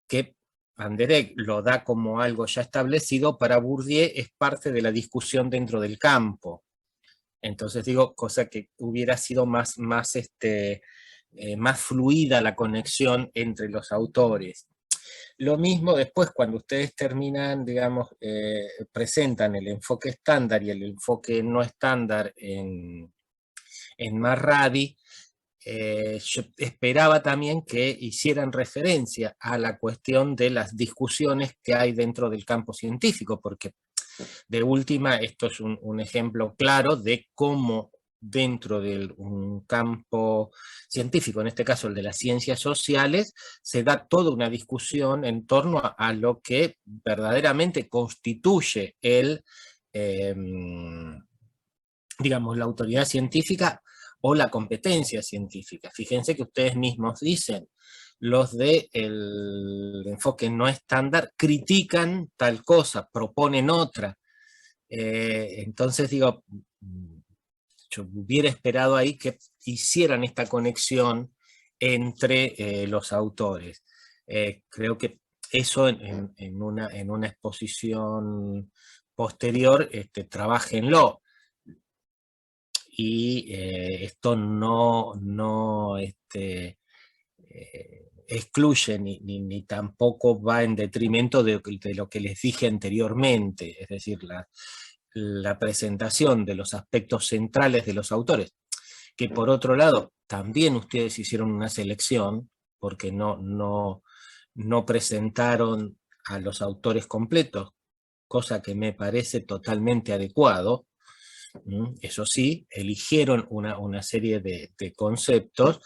que Van der Eyck lo da como algo ya establecido, para Bourdieu es parte de la discusión dentro del campo. Entonces digo, cosa que hubiera sido más fluida la conexión entre los autores. Lo mismo después, cuando ustedes terminan, digamos, presentan el enfoque estándar y el enfoque no estándar en Marradi, yo esperaba también que hicieran referencia a la cuestión de las discusiones que hay dentro del campo científico, porque de última esto es un ejemplo claro de cómo dentro de un campo científico, en este caso el de las ciencias sociales, se da toda una discusión en torno a lo que verdaderamente constituye digamos, la autoridad científica o la competencia científica. Fíjense que ustedes mismos dicen, los del enfoque no estándar critican tal cosa, proponen otra. Entonces digo, yo hubiera esperado ahí que hicieran esta conexión entre los autores. Creo que eso en una exposición posterior, trabájenlo. Y esto no excluye ni tampoco va en detrimento de lo que les dije anteriormente, es decir, la presentación de los aspectos centrales de los autores, que por otro lado también ustedes hicieron una selección, porque no presentaron a los autores completos, cosa que me parece totalmente adecuado. Eso sí, eligieron una serie de conceptos.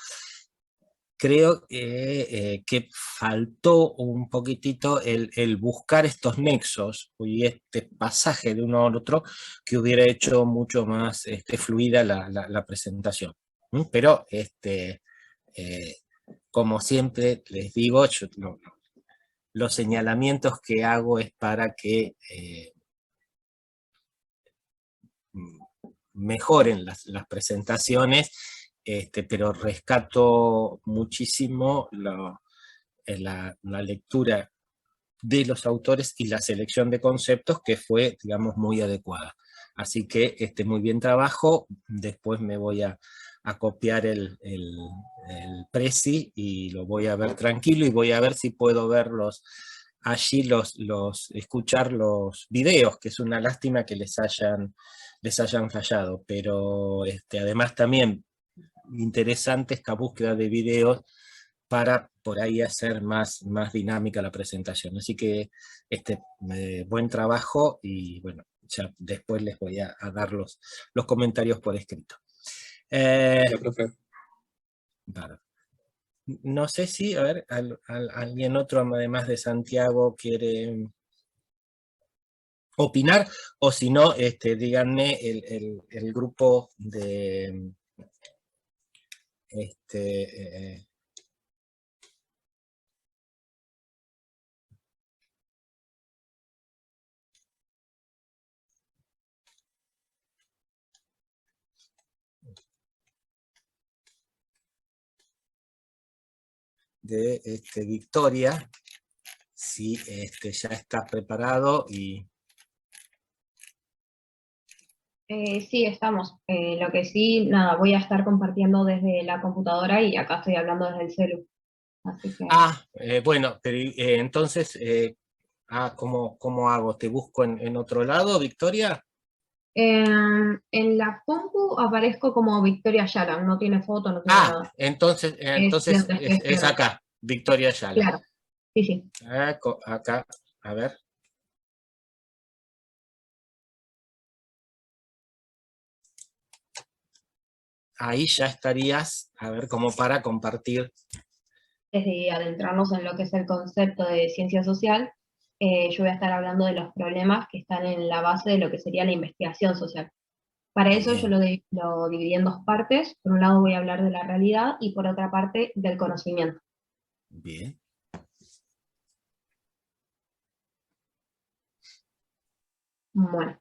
Creo que faltó un poquitito el buscar estos nexos y este pasaje de uno al otro, que hubiera hecho mucho más fluida la presentación. Pero, eh, como siempre les digo, los señalamientos que hago es para que mejoren las presentaciones, pero rescato muchísimo la lectura de los autores y la selección de conceptos, que fue, digamos, muy adecuada. Así que muy bien trabajo. Después me voy a copiar el Prezi y lo voy a ver tranquilo, y voy a ver si puedo verlos allí, escuchar los videos, que es una lástima que les hayan fallado, pero además también interesante esta búsqueda de videos para por ahí hacer más dinámica la presentación. Así que buen trabajo, y bueno, ya después les voy a dar los comentarios por escrito. Claro. No sé si, a ver, alguien otro además de Santiago quiere opinar, o si no, díganme el grupo de Victoria, si ya está preparado y... Sí, estamos. Lo que sí, nada, voy a estar compartiendo desde la computadora y acá estoy hablando desde el celu. Así que... bueno, pero entonces, ¿cómo hago? ¿Te busco en otro lado, Victoria? En la compu aparezco como Victoria Yala, no tiene foto, no tiene nada. Entonces es acá, Victoria Yala. Claro, sí, sí. Acá, a ver. Ahí ya estarías, a ver, como para compartir. Desde adentrarnos en lo que es el concepto de ciencia social, yo voy a estar hablando de los problemas que están en la base de lo que sería la investigación social. Para eso yo lo dividí en dos partes. Por un lado voy a hablar de la realidad y por otra parte del conocimiento. Bien. Bueno,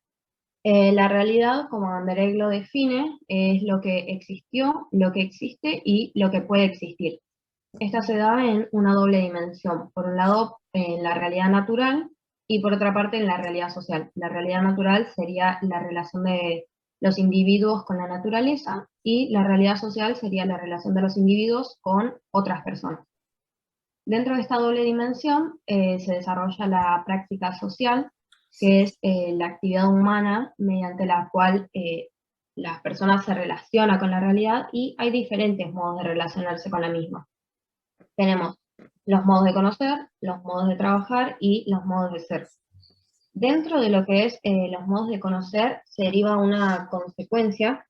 la realidad, como Van der Eyck lo define, es lo que existió, lo que existe y lo que puede existir. Esta se da en una doble dimensión. Por un lado, en la realidad natural y por otra parte en la realidad social. La realidad natural sería la relación de los individuos con la naturaleza y la realidad social sería la relación de los individuos con otras personas. Dentro de esta doble dimensión se desarrolla la práctica social, que es la actividad humana mediante la cual las personas se relacionan con la realidad y hay diferentes modos de relacionarse con la misma. Tenemos los modos de conocer, los modos de trabajar y los modos de ser. Dentro de lo que es los modos de conocer se deriva una consecuencia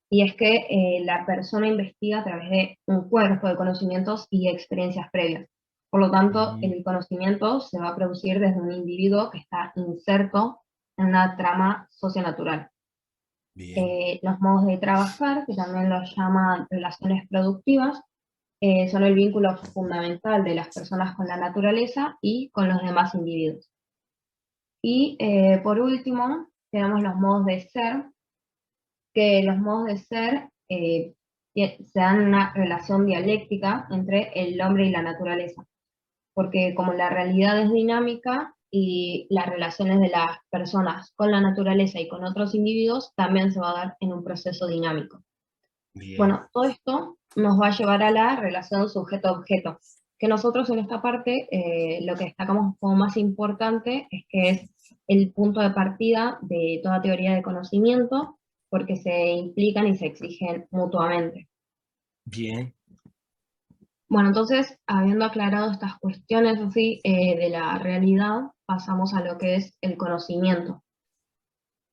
y es que la persona investiga a través de un cuerpo de conocimientos y experiencias previas. Por lo tanto, Mm, el conocimiento se va a producir desde un individuo que está inserto en una trama socionatural. bien, Los modos de trabajar, que también los llaman relaciones productivas, son el vínculo fundamental de las personas con la naturaleza y con los demás individuos. Y por último, tenemos los modos de ser, que los modos de ser se dan una relación dialéctica entre el hombre y la naturaleza, porque como la realidad es dinámica y las relaciones de las personas con la naturaleza y con otros individuos también se va a dar en un proceso dinámico. bien, Bueno, todo esto nos va a llevar a la relación sujeto-objeto, que nosotros en esta parte lo que destacamos como más importante es que es el punto de partida de toda teoría de conocimiento, porque se implican y se exigen mutuamente. bien. Bueno, entonces, habiendo aclarado estas cuestiones así, de la realidad, pasamos a lo que es el conocimiento.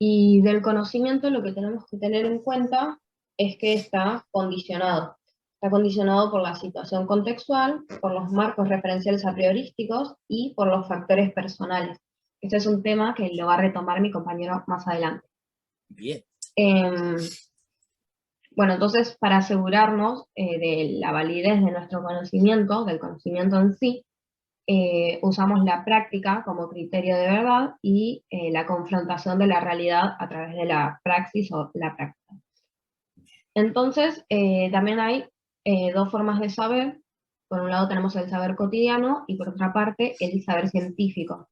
Y del conocimiento lo que tenemos que tener en cuenta es que está condicionado. Está condicionado por la situación contextual, por los marcos referenciales a priorísticos y por los factores personales. Este es un tema que lo va a retomar mi compañero más adelante. Bien. Em, bueno, entonces, para asegurarnos de la validez de nuestro conocimiento, del conocimiento en sí, usamos la práctica como criterio de verdad y la confrontación de la realidad a través de la praxis o la práctica. Entonces, también hay dos formas de saber. Por un lado tenemos el saber cotidiano y por otra parte el saber científico.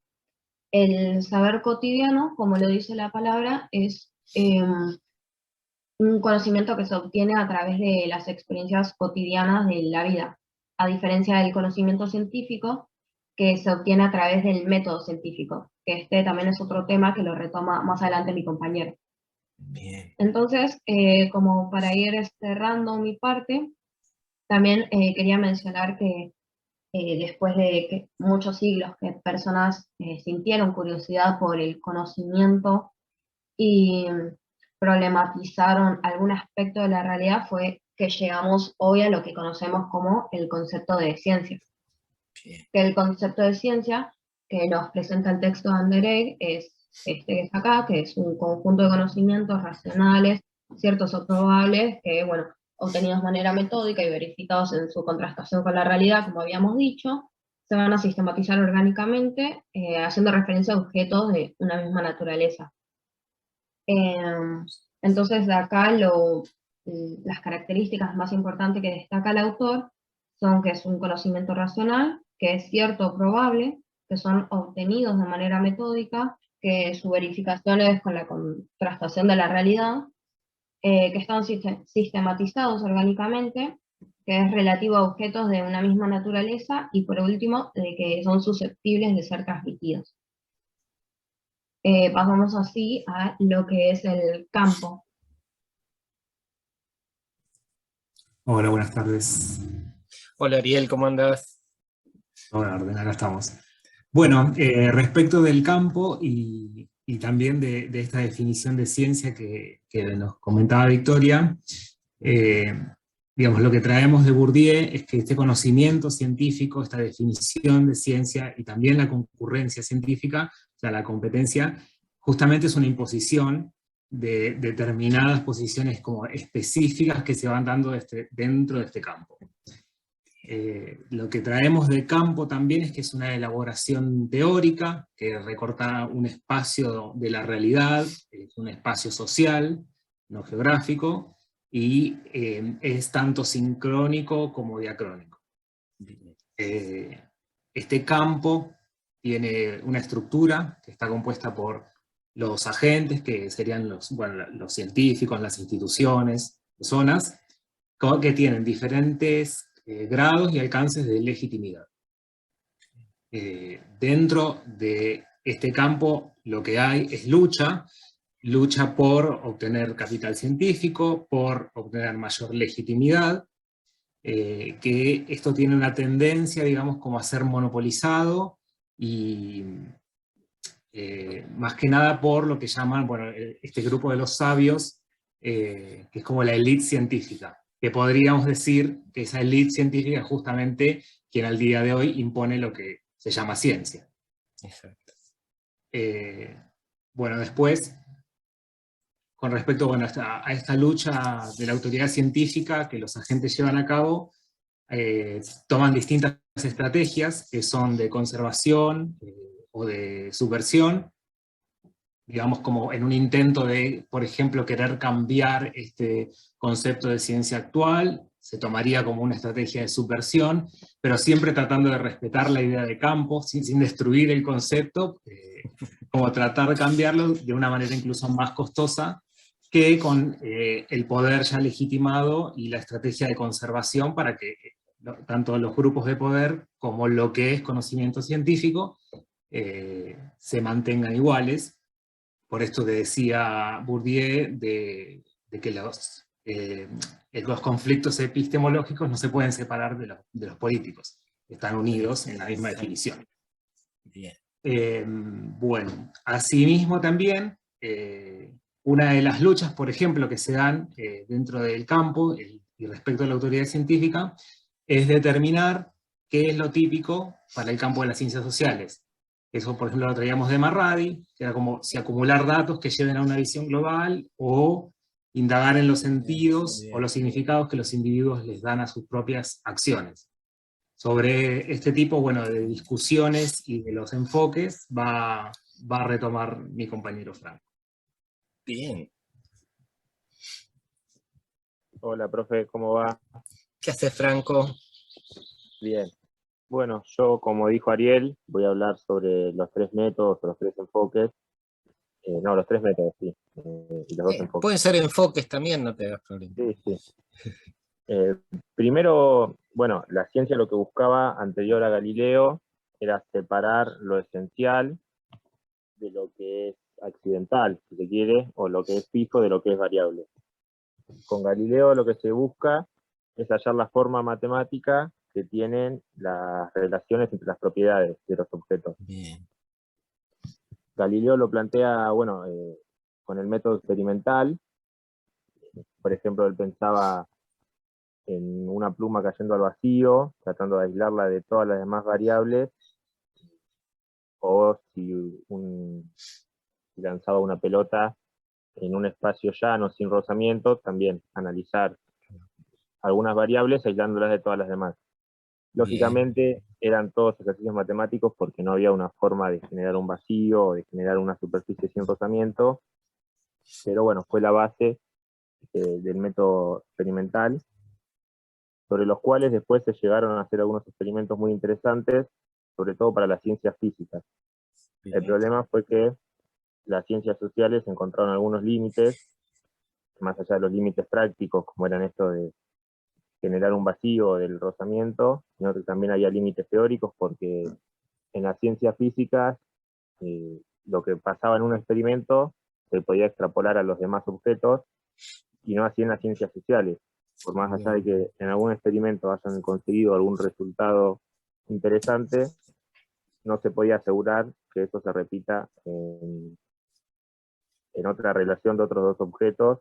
El saber cotidiano, como lo dice la palabra, es un conocimiento que se obtiene a través de las experiencias cotidianas de la vida, a diferencia del conocimiento científico que se obtiene a través del método científico, que este también es otro tema que lo retoma más adelante mi compañero. Bien, Entonces, como para ir cerrando mi parte, también quería mencionar que después de que muchos siglos que personas sintieron curiosidad por el conocimiento y problematizaron algún aspecto de la realidad, fue que llegamos hoy a lo que conocemos como el concepto de ciencia. bien, Que el concepto de ciencia que nos presenta el texto de Anderegg es este que está acá, que es un conjunto de conocimientos racionales, ciertos o probables, que, bueno, obtenidos de manera metódica y verificados en su contrastación con la realidad, como habíamos dicho, se van a sistematizar orgánicamente, haciendo referencia a objetos de una misma naturaleza. Entonces, de acá las características más importantes que destaca el autor son que es un conocimiento racional, que es cierto o probable, que son obtenidos de manera metódica, que su verificación es con la contrastación de la realidad, que están sistematizados orgánicamente, que es relativo a objetos de una misma naturaleza, y por último, de que son susceptibles de ser transmitidos. Pasamos así a lo que es el campo. Hola, buenas tardes. Hola Ariel, ¿cómo andás? Todo en orden, acá estamos. Bueno, respecto del campo y también de esta definición de ciencia que nos comentaba Victoria, eh, digamos, lo que traemos de Bourdieu es que este conocimiento científico, esta definición de ciencia y también la concurrencia científica, o sea, la competencia, justamente es una imposición de determinadas posiciones como específicas que se van dando dentro de este campo. Lo que traemos de campo también es que es una elaboración teórica, que recorta un espacio de la realidad, es un espacio social, no geográfico, y es tanto sincrónico como diacrónico. este campo tiene una estructura que está compuesta por los agentes, que serían los científicos, las instituciones, personas, que tienen diferentes grados y alcances de legitimidad. Dentro de este campo lo que hay es lucha por obtener capital científico, por obtener mayor legitimidad, que esto tiene una tendencia, digamos, como a ser monopolizado, y más que nada por lo que llaman, bueno, este grupo de los sabios, que es como la élite científica, que podríamos decir que esa élite científica es justamente quien al día de hoy impone lo que se llama ciencia. Exacto. Bueno, después, con respecto, bueno, a esta lucha de la autoridad científica que los agentes llevan a cabo, toman distintas estrategias que son de conservación o de subversión, digamos como en un intento de, por ejemplo, querer cambiar este concepto de ciencia actual, se tomaría como una estrategia de subversión, pero siempre tratando de respetar la idea de campo, sin destruir el concepto, como tratar de cambiarlo de una manera incluso más costosa, que con el poder ya legitimado y la estrategia de conservación para que tanto los grupos de poder como lo que es conocimiento científico se mantengan iguales. Por esto que decía Bourdieu de que los conflictos epistemológicos no se pueden separar de los políticos, están unidos en la misma definición. Bien. Bueno, asimismo también, una de las luchas, por ejemplo, que se dan dentro del campo y respecto a la autoridad científica, es determinar qué es lo típico para el campo de las ciencias sociales. Eso, por ejemplo, lo traíamos de Marradi, que era como si acumular datos que lleven a una visión global, o indagar en los sentidos o los significados que los individuos les dan a sus propias acciones. Sobre este tipo, bueno, de discusiones y de los enfoques va a retomar mi compañero Franco. Bien. Hola, profe, ¿cómo va? ¿Qué hace Franco? Bien. Bueno, yo, como dijo Ariel, voy a hablar sobre los 3 métodos, o los 3 enfoques. No, los 3 métodos, sí. Y los 2 enfoques. Pueden ser enfoques también, no te hagas problema. Sí, sí. Primero, bueno, la ciencia lo que buscaba anterior a Galileo era separar lo esencial de lo que es accidental, si se quiere, o lo que es fijo de lo que es variable. Con Galileo lo que se busca es hallar la forma matemática que tienen las relaciones entre las propiedades de los objetos. Bien. Galileo lo plantea, bueno, con el método experimental. Por ejemplo, él pensaba en una pluma cayendo al vacío, tratando de aislarla de todas las demás variables, o si lanzaba una pelota en un espacio llano, sin rozamiento, también analizar algunas variables aislándolas de todas las demás. Lógicamente eran todos ejercicios matemáticos porque no había una forma de generar un vacío o de generar una superficie sin rozamiento, pero bueno, fue la base del método experimental, sobre los cuales después se llegaron a hacer algunos experimentos muy interesantes, sobre todo para las ciencias físicas. Bien. El problema fue que las ciencias sociales encontraron algunos límites, más allá de los límites prácticos, como eran esto de generar un vacío del rozamiento, sino que también había límites teóricos, porque en las ciencias físicas lo que pasaba en un experimento se podía extrapolar a los demás objetos, y no así en las ciencias sociales. Por más allá de que en algún experimento hayan conseguido algún resultado interesante, no se podía asegurar que eso se repita en otra relación de otros dos objetos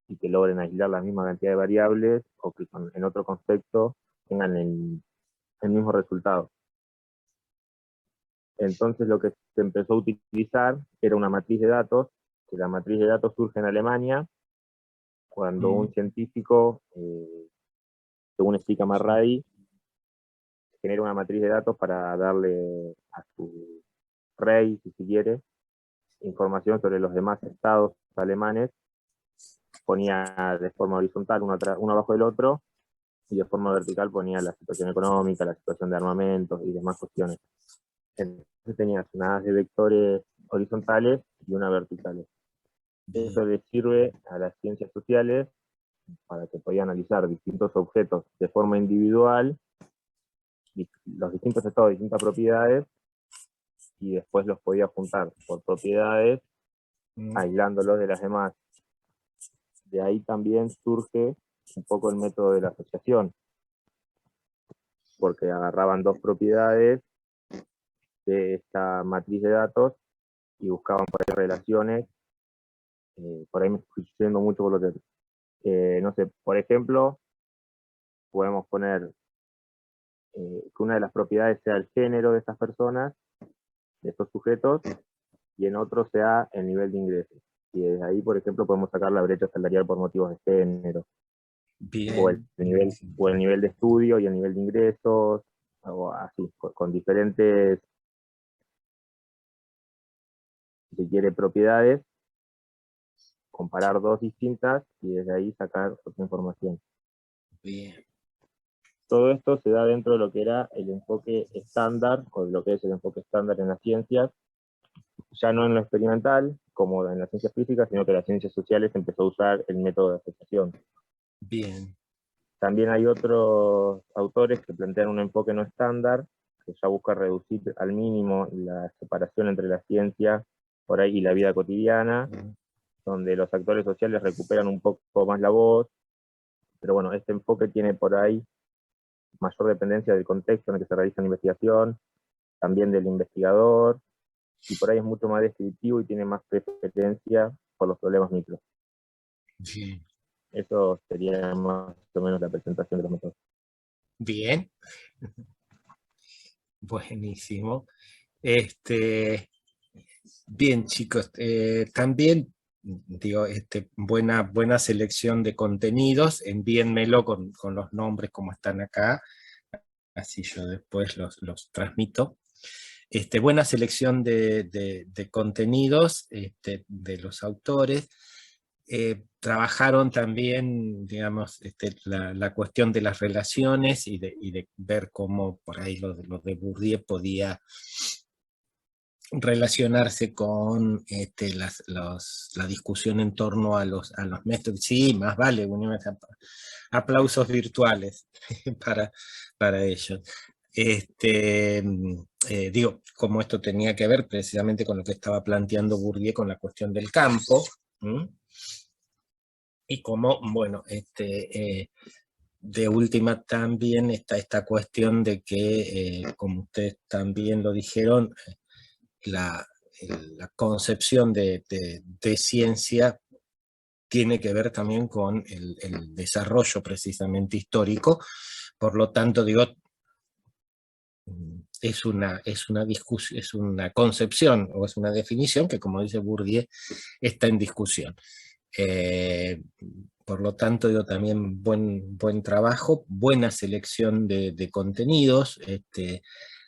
y que logren aislar la misma cantidad de variables, o que en otro contexto tengan el mismo resultado. Entonces lo que se empezó a utilizar era una matriz de datos, que la matriz de datos surge en Alemania, cuando un científico, según explica Marradi, genera una matriz de datos para darle a su rey, si se quiere, información sobre los demás estados alemanes, ponía de forma horizontal uno abajo del otro, y de forma vertical ponía la situación económica, la situación de armamentos y demás cuestiones. Entonces tenías una de vectores horizontales y una verticales. Eso le sirve a las ciencias sociales para que podía analizar distintos objetos de forma individual, los distintos estados, distintas propiedades, y después los podía juntar por propiedades, aislándolos de las demás. De ahí también surge un poco el método de la asociación, porque agarraban dos propiedades de esta matriz de datos y buscaban por ahí relaciones. Por ahí me estoy yendo mucho por lo que, no sé, por ejemplo, podemos poner que una de las propiedades sea el género de estas personas, de estos sujetos, y en otro sea el nivel de ingresos. Y desde ahí, por ejemplo, podemos sacar la brecha salarial por motivos de género. Bien. O el nivel de estudio y el nivel de ingresos, o así, con diferentes, si se quiere, propiedades, comparar dos distintas y desde ahí sacar otra información. Bien. Todo esto se da dentro de lo que era el enfoque estándar, o lo que es el enfoque estándar en las ciencias, ya no en lo experimental, como en las ciencias físicas, sino que en las ciencias sociales empezó a usar el método de asociación. Bien. También hay otros autores que plantean un enfoque no estándar, que ya busca reducir al mínimo la separación entre la ciencia por ahí y la vida cotidiana, donde los actores sociales recuperan un poco más la voz, pero bueno, este enfoque tiene por ahí mayor dependencia del contexto en el que se realiza la investigación, también del investigador, y por ahí es mucho más descriptivo y tiene más preferencia por los problemas micro. Bien. Eso sería más o menos la presentación de los métodos. Bien. Buenísimo. Bien, chicos, también digo, buena selección de contenidos, envíenmelo con los nombres como están acá, así yo después los transmito. Buena selección de contenidos de los autores. Trabajaron también, digamos, la cuestión de las relaciones y de ver cómo por ahí lo de Bourdieu podía relacionarse con la discusión en torno a los métodos. Sí, más vale, aplausos virtuales para ellos. Digo, como esto tenía que ver precisamente con lo que estaba planteando Bourdieu con la cuestión del campo, y como, bueno, de última también está esta cuestión de que, como ustedes también lo dijeron, la concepción de ciencia tiene que ver también con el desarrollo precisamente histórico, por lo tanto, digo, es una discusión, es una concepción o es una definición que, como dice Bourdieu, está en discusión. Por lo tanto, digo, también buen trabajo, buena selección de contenidos,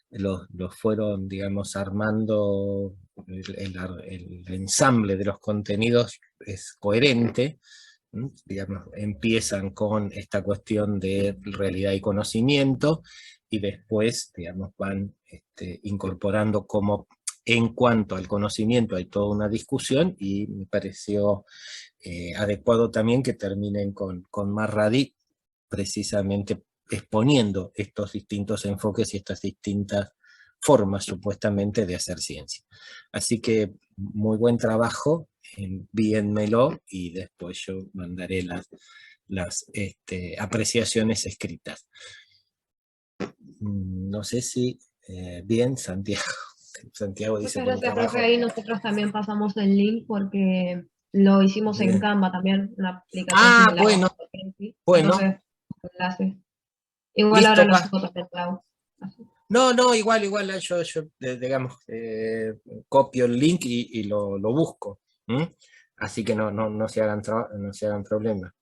los fueron, digamos, armando, el ensamble de los contenidos es coherente, digamos, empiezan con esta cuestión de realidad y conocimiento, y después, digamos, van incorporando como en cuanto al conocimiento hay toda una discusión, y me pareció adecuado también que terminen con Marradi precisamente exponiendo estos distintos enfoques y estas distintas formas supuestamente de hacer ciencia. Así que muy buen trabajo, envíenmelo y después yo mandaré las apreciaciones escritas. No sé si bien, Santiago. Santiago dice Muchas buen gracias, trabajo. profe. Ahí nosotros también pasamos el link porque lo hicimos en Bien. Canva también, una aplicación Ah, similar. bueno, bueno. Entonces, enlace. Igual Listo, ahora lo subo también, Clau. No, igual, yo digamos, copio el link y lo busco. Así que no se hagan problemas.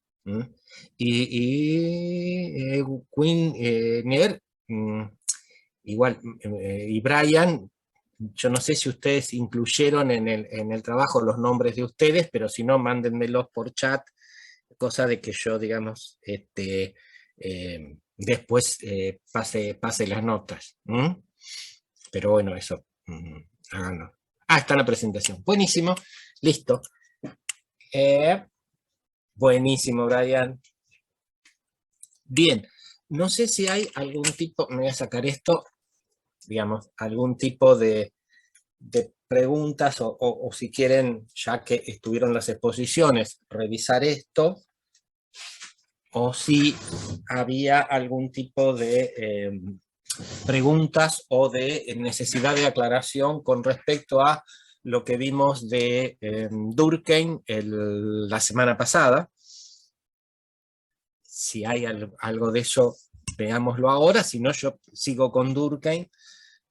Y Queen, Nier, igual, y Brian, yo no sé si ustedes incluyeron en el trabajo los nombres de ustedes, pero si no, mándenmelos por chat, cosa de que yo, digamos, después pase las notas. Pero bueno, eso, háganlo. Ah, está la presentación. Buenísimo, listo. Buenísimo, Brian. Bien, no sé si hay algún tipo, me voy a sacar esto, digamos, algún tipo de preguntas o si quieren, ya que estuvieron las exposiciones, revisar esto, o si había algún tipo de preguntas o de necesidad de aclaración con respecto a lo que vimos de Durkheim la semana pasada. Si hay algo de eso, veámoslo ahora, si no yo sigo con Durkheim,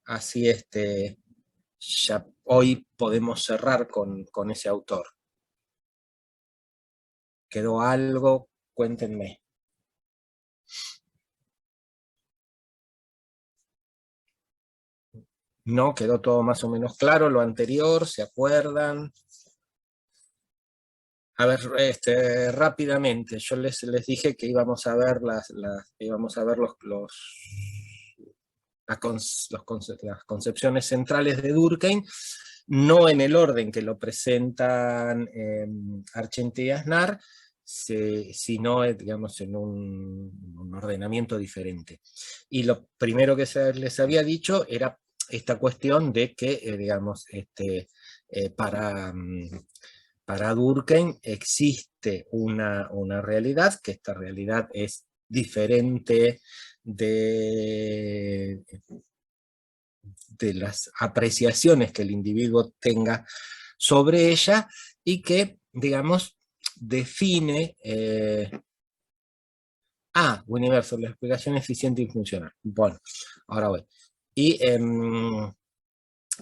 así ya hoy podemos cerrar con ese autor. ¿Quedó algo? Cuéntenme. ¿No? ¿Quedó todo más o menos claro lo anterior? ¿Se acuerdan? A ver, rápidamente, yo les dije que íbamos a ver las concepciones centrales de Durkheim, no en el orden que lo presentan Argenti y Aznar, sino digamos, en un ordenamiento diferente. Y lo primero que les había dicho era esta cuestión de que, digamos, para Durkheim existe una realidad, que esta realidad es diferente de las apreciaciones que el individuo tenga sobre ella, y que, digamos, define universo, la explicación eficiente y funcional. Bueno, ahora voy. Y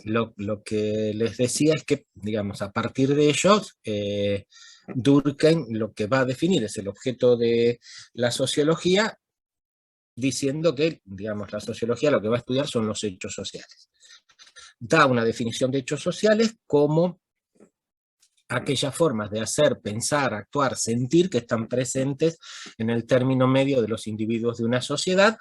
lo que les decía es que, digamos, a partir de ellos, Durkheim lo que va a definir es el objeto de la sociología, diciendo que, digamos, la sociología lo que va a estudiar son los hechos sociales. Da una definición de hechos sociales como aquellas formas de hacer, pensar, actuar, sentir que están presentes en el término medio de los individuos de una sociedad,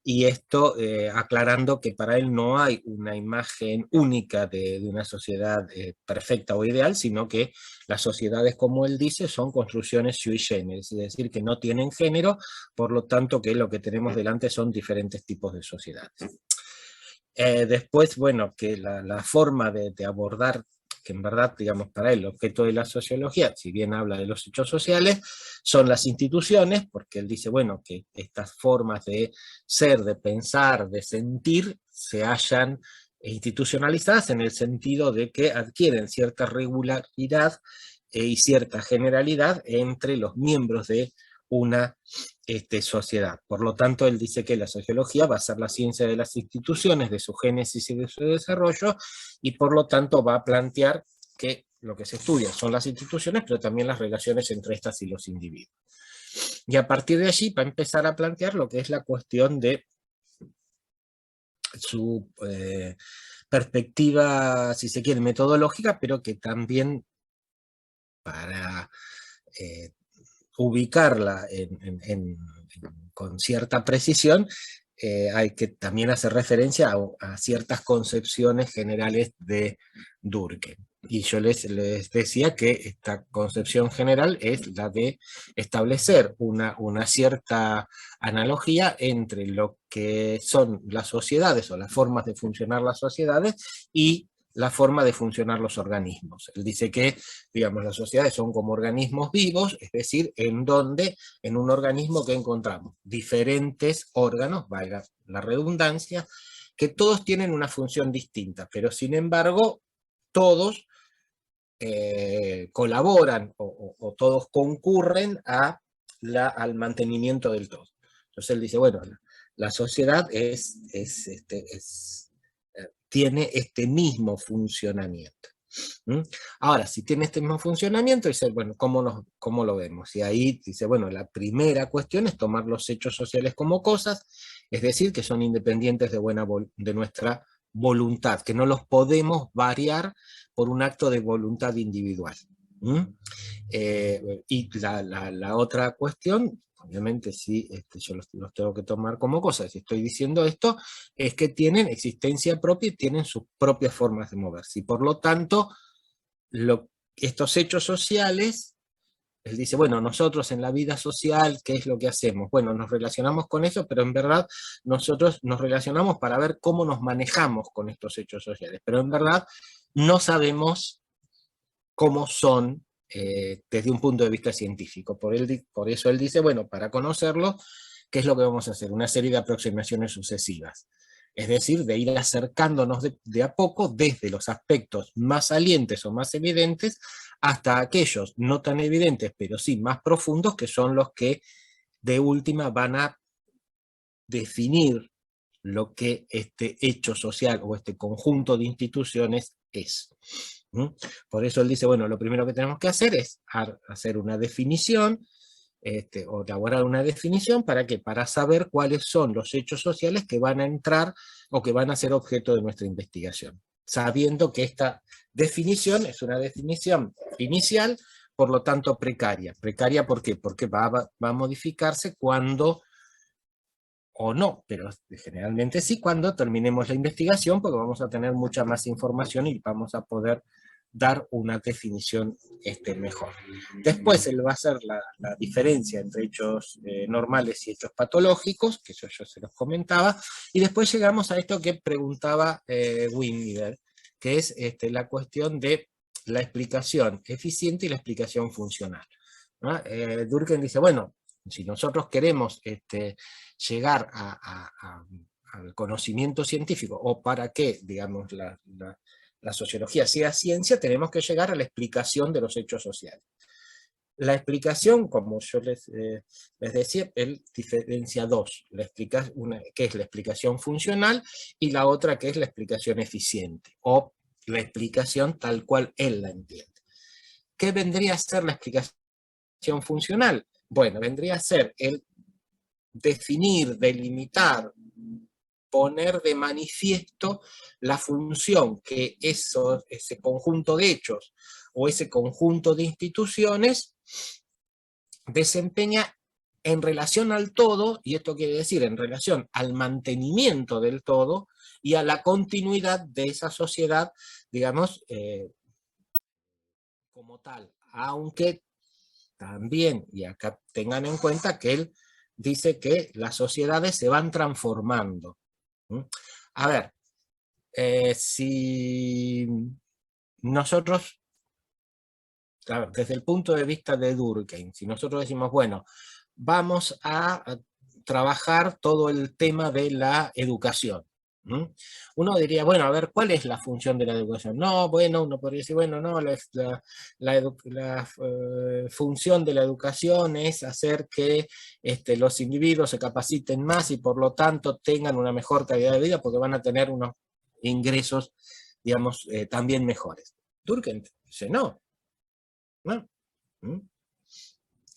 y esto aclarando que para él no hay una imagen única de una sociedad perfecta o ideal, sino que las sociedades, como él dice, son construcciones sui generis, es decir, que no tienen género, por lo tanto que lo que tenemos delante son diferentes tipos de sociedades. Después, bueno, que la forma de abordar, que en verdad, digamos, para él el objeto de la sociología, si bien habla de los hechos sociales, son las instituciones, porque él dice, bueno, que estas formas de ser, de pensar, de sentir, se hallan institucionalizadas en el sentido de que adquieren cierta regularidad y cierta generalidad entre los miembros de una sociedad. Por lo tanto, él dice que la sociología va a ser la ciencia de las instituciones, de su génesis y de su desarrollo, y por lo tanto va a plantear que lo que se estudia son las instituciones, pero también las relaciones entre estas y los individuos. Y a partir de allí va a empezar a plantear lo que es la cuestión de su perspectiva, si se quiere, metodológica, pero que también para ubicarla con cierta precisión, hay que también hacer referencia a ciertas concepciones generales de Durkheim. Y yo les decía que esta concepción general es la de establecer una cierta analogía entre lo que son las sociedades o las formas de funcionar las sociedades y la forma de funcionar los organismos. Él dice que, digamos, las sociedades son como organismos vivos, es decir, en donde en un organismo que encontramos diferentes órganos, valga la redundancia, que todos tienen una función distinta, pero sin embargo todos colaboran o todos concurren al mantenimiento del todo. Entonces él dice, bueno, la sociedad tiene este mismo funcionamiento. Ahora, si tiene este mismo funcionamiento, dice, bueno, ¿cómo lo vemos? Y ahí dice, bueno, la primera cuestión es tomar los hechos sociales como cosas, es decir, que son independientes de nuestra voluntad, que no los podemos variar por un acto de voluntad individual. Y la otra cuestión obviamente si yo los tengo que tomar como cosas, si estoy diciendo esto, es que tienen existencia propia y tienen sus propias formas de moverse, y por lo tanto, estos hechos sociales, él dice, bueno, nosotros en la vida social, ¿qué es lo que hacemos? Bueno, nos relacionamos con eso, pero en verdad nosotros nos relacionamos para ver cómo nos manejamos con estos hechos sociales, pero en verdad no sabemos cómo son desde un punto de vista científico. Por eso él dice, bueno, para conocerlo, ¿qué es lo que vamos a hacer? Una serie de aproximaciones sucesivas. Es decir, de ir acercándonos de a poco desde los aspectos más salientes o más evidentes hasta aquellos no tan evidentes, pero sí más profundos, que son los que de última van a definir lo que este hecho social o este conjunto de instituciones es. Por eso él dice, bueno, lo primero que tenemos que hacer es hacer una definición, o elaborar una definición, ¿para qué? Para saber cuáles son los hechos sociales que van a entrar o que van a ser objeto de nuestra investigación, sabiendo que esta definición es una definición inicial, por lo tanto precaria. ¿Precaria por qué? Porque va a modificarse cuando, o no, pero generalmente sí, cuando terminemos la investigación, porque vamos a tener mucha más información y vamos a poder dar una definición mejor. Después él va a hacer la diferencia entre hechos normales y hechos patológicos, que eso yo se los comentaba, y después llegamos a esto que preguntaba Winiver, que es la cuestión de la explicación eficiente y la explicación funcional, ¿no? Durkheim dice, bueno, si nosotros queremos llegar al conocimiento científico, o para que, digamos, la sociología sea ciencia, tenemos que llegar a la explicación de los hechos sociales. La explicación, como yo les decía, él diferencia dos, una que es la explicación funcional y la otra que es la explicación eficiente, o la explicación tal cual él la entiende. ¿Qué vendría a ser la explicación funcional? Bueno, vendría a ser el definir, delimitar, poner de manifiesto la función que ese conjunto de hechos o ese conjunto de instituciones desempeña en relación al todo, y esto quiere decir en relación al mantenimiento del todo y a la continuidad de esa sociedad, digamos, como tal. Aunque también, y acá tengan en cuenta que él dice que las sociedades se van transformando. A ver, si nosotros, claro, desde el punto de vista de Durkheim, si nosotros decimos, bueno, vamos a trabajar todo el tema de la educación, uno diría, bueno, a ver, ¿cuál es la función de la educación? No, bueno, uno podría decir, bueno, no, la función de la educación es hacer que los individuos se capaciten más y por lo tanto tengan una mejor calidad de vida porque van a tener unos ingresos, digamos, también mejores. Durkheim dice, no.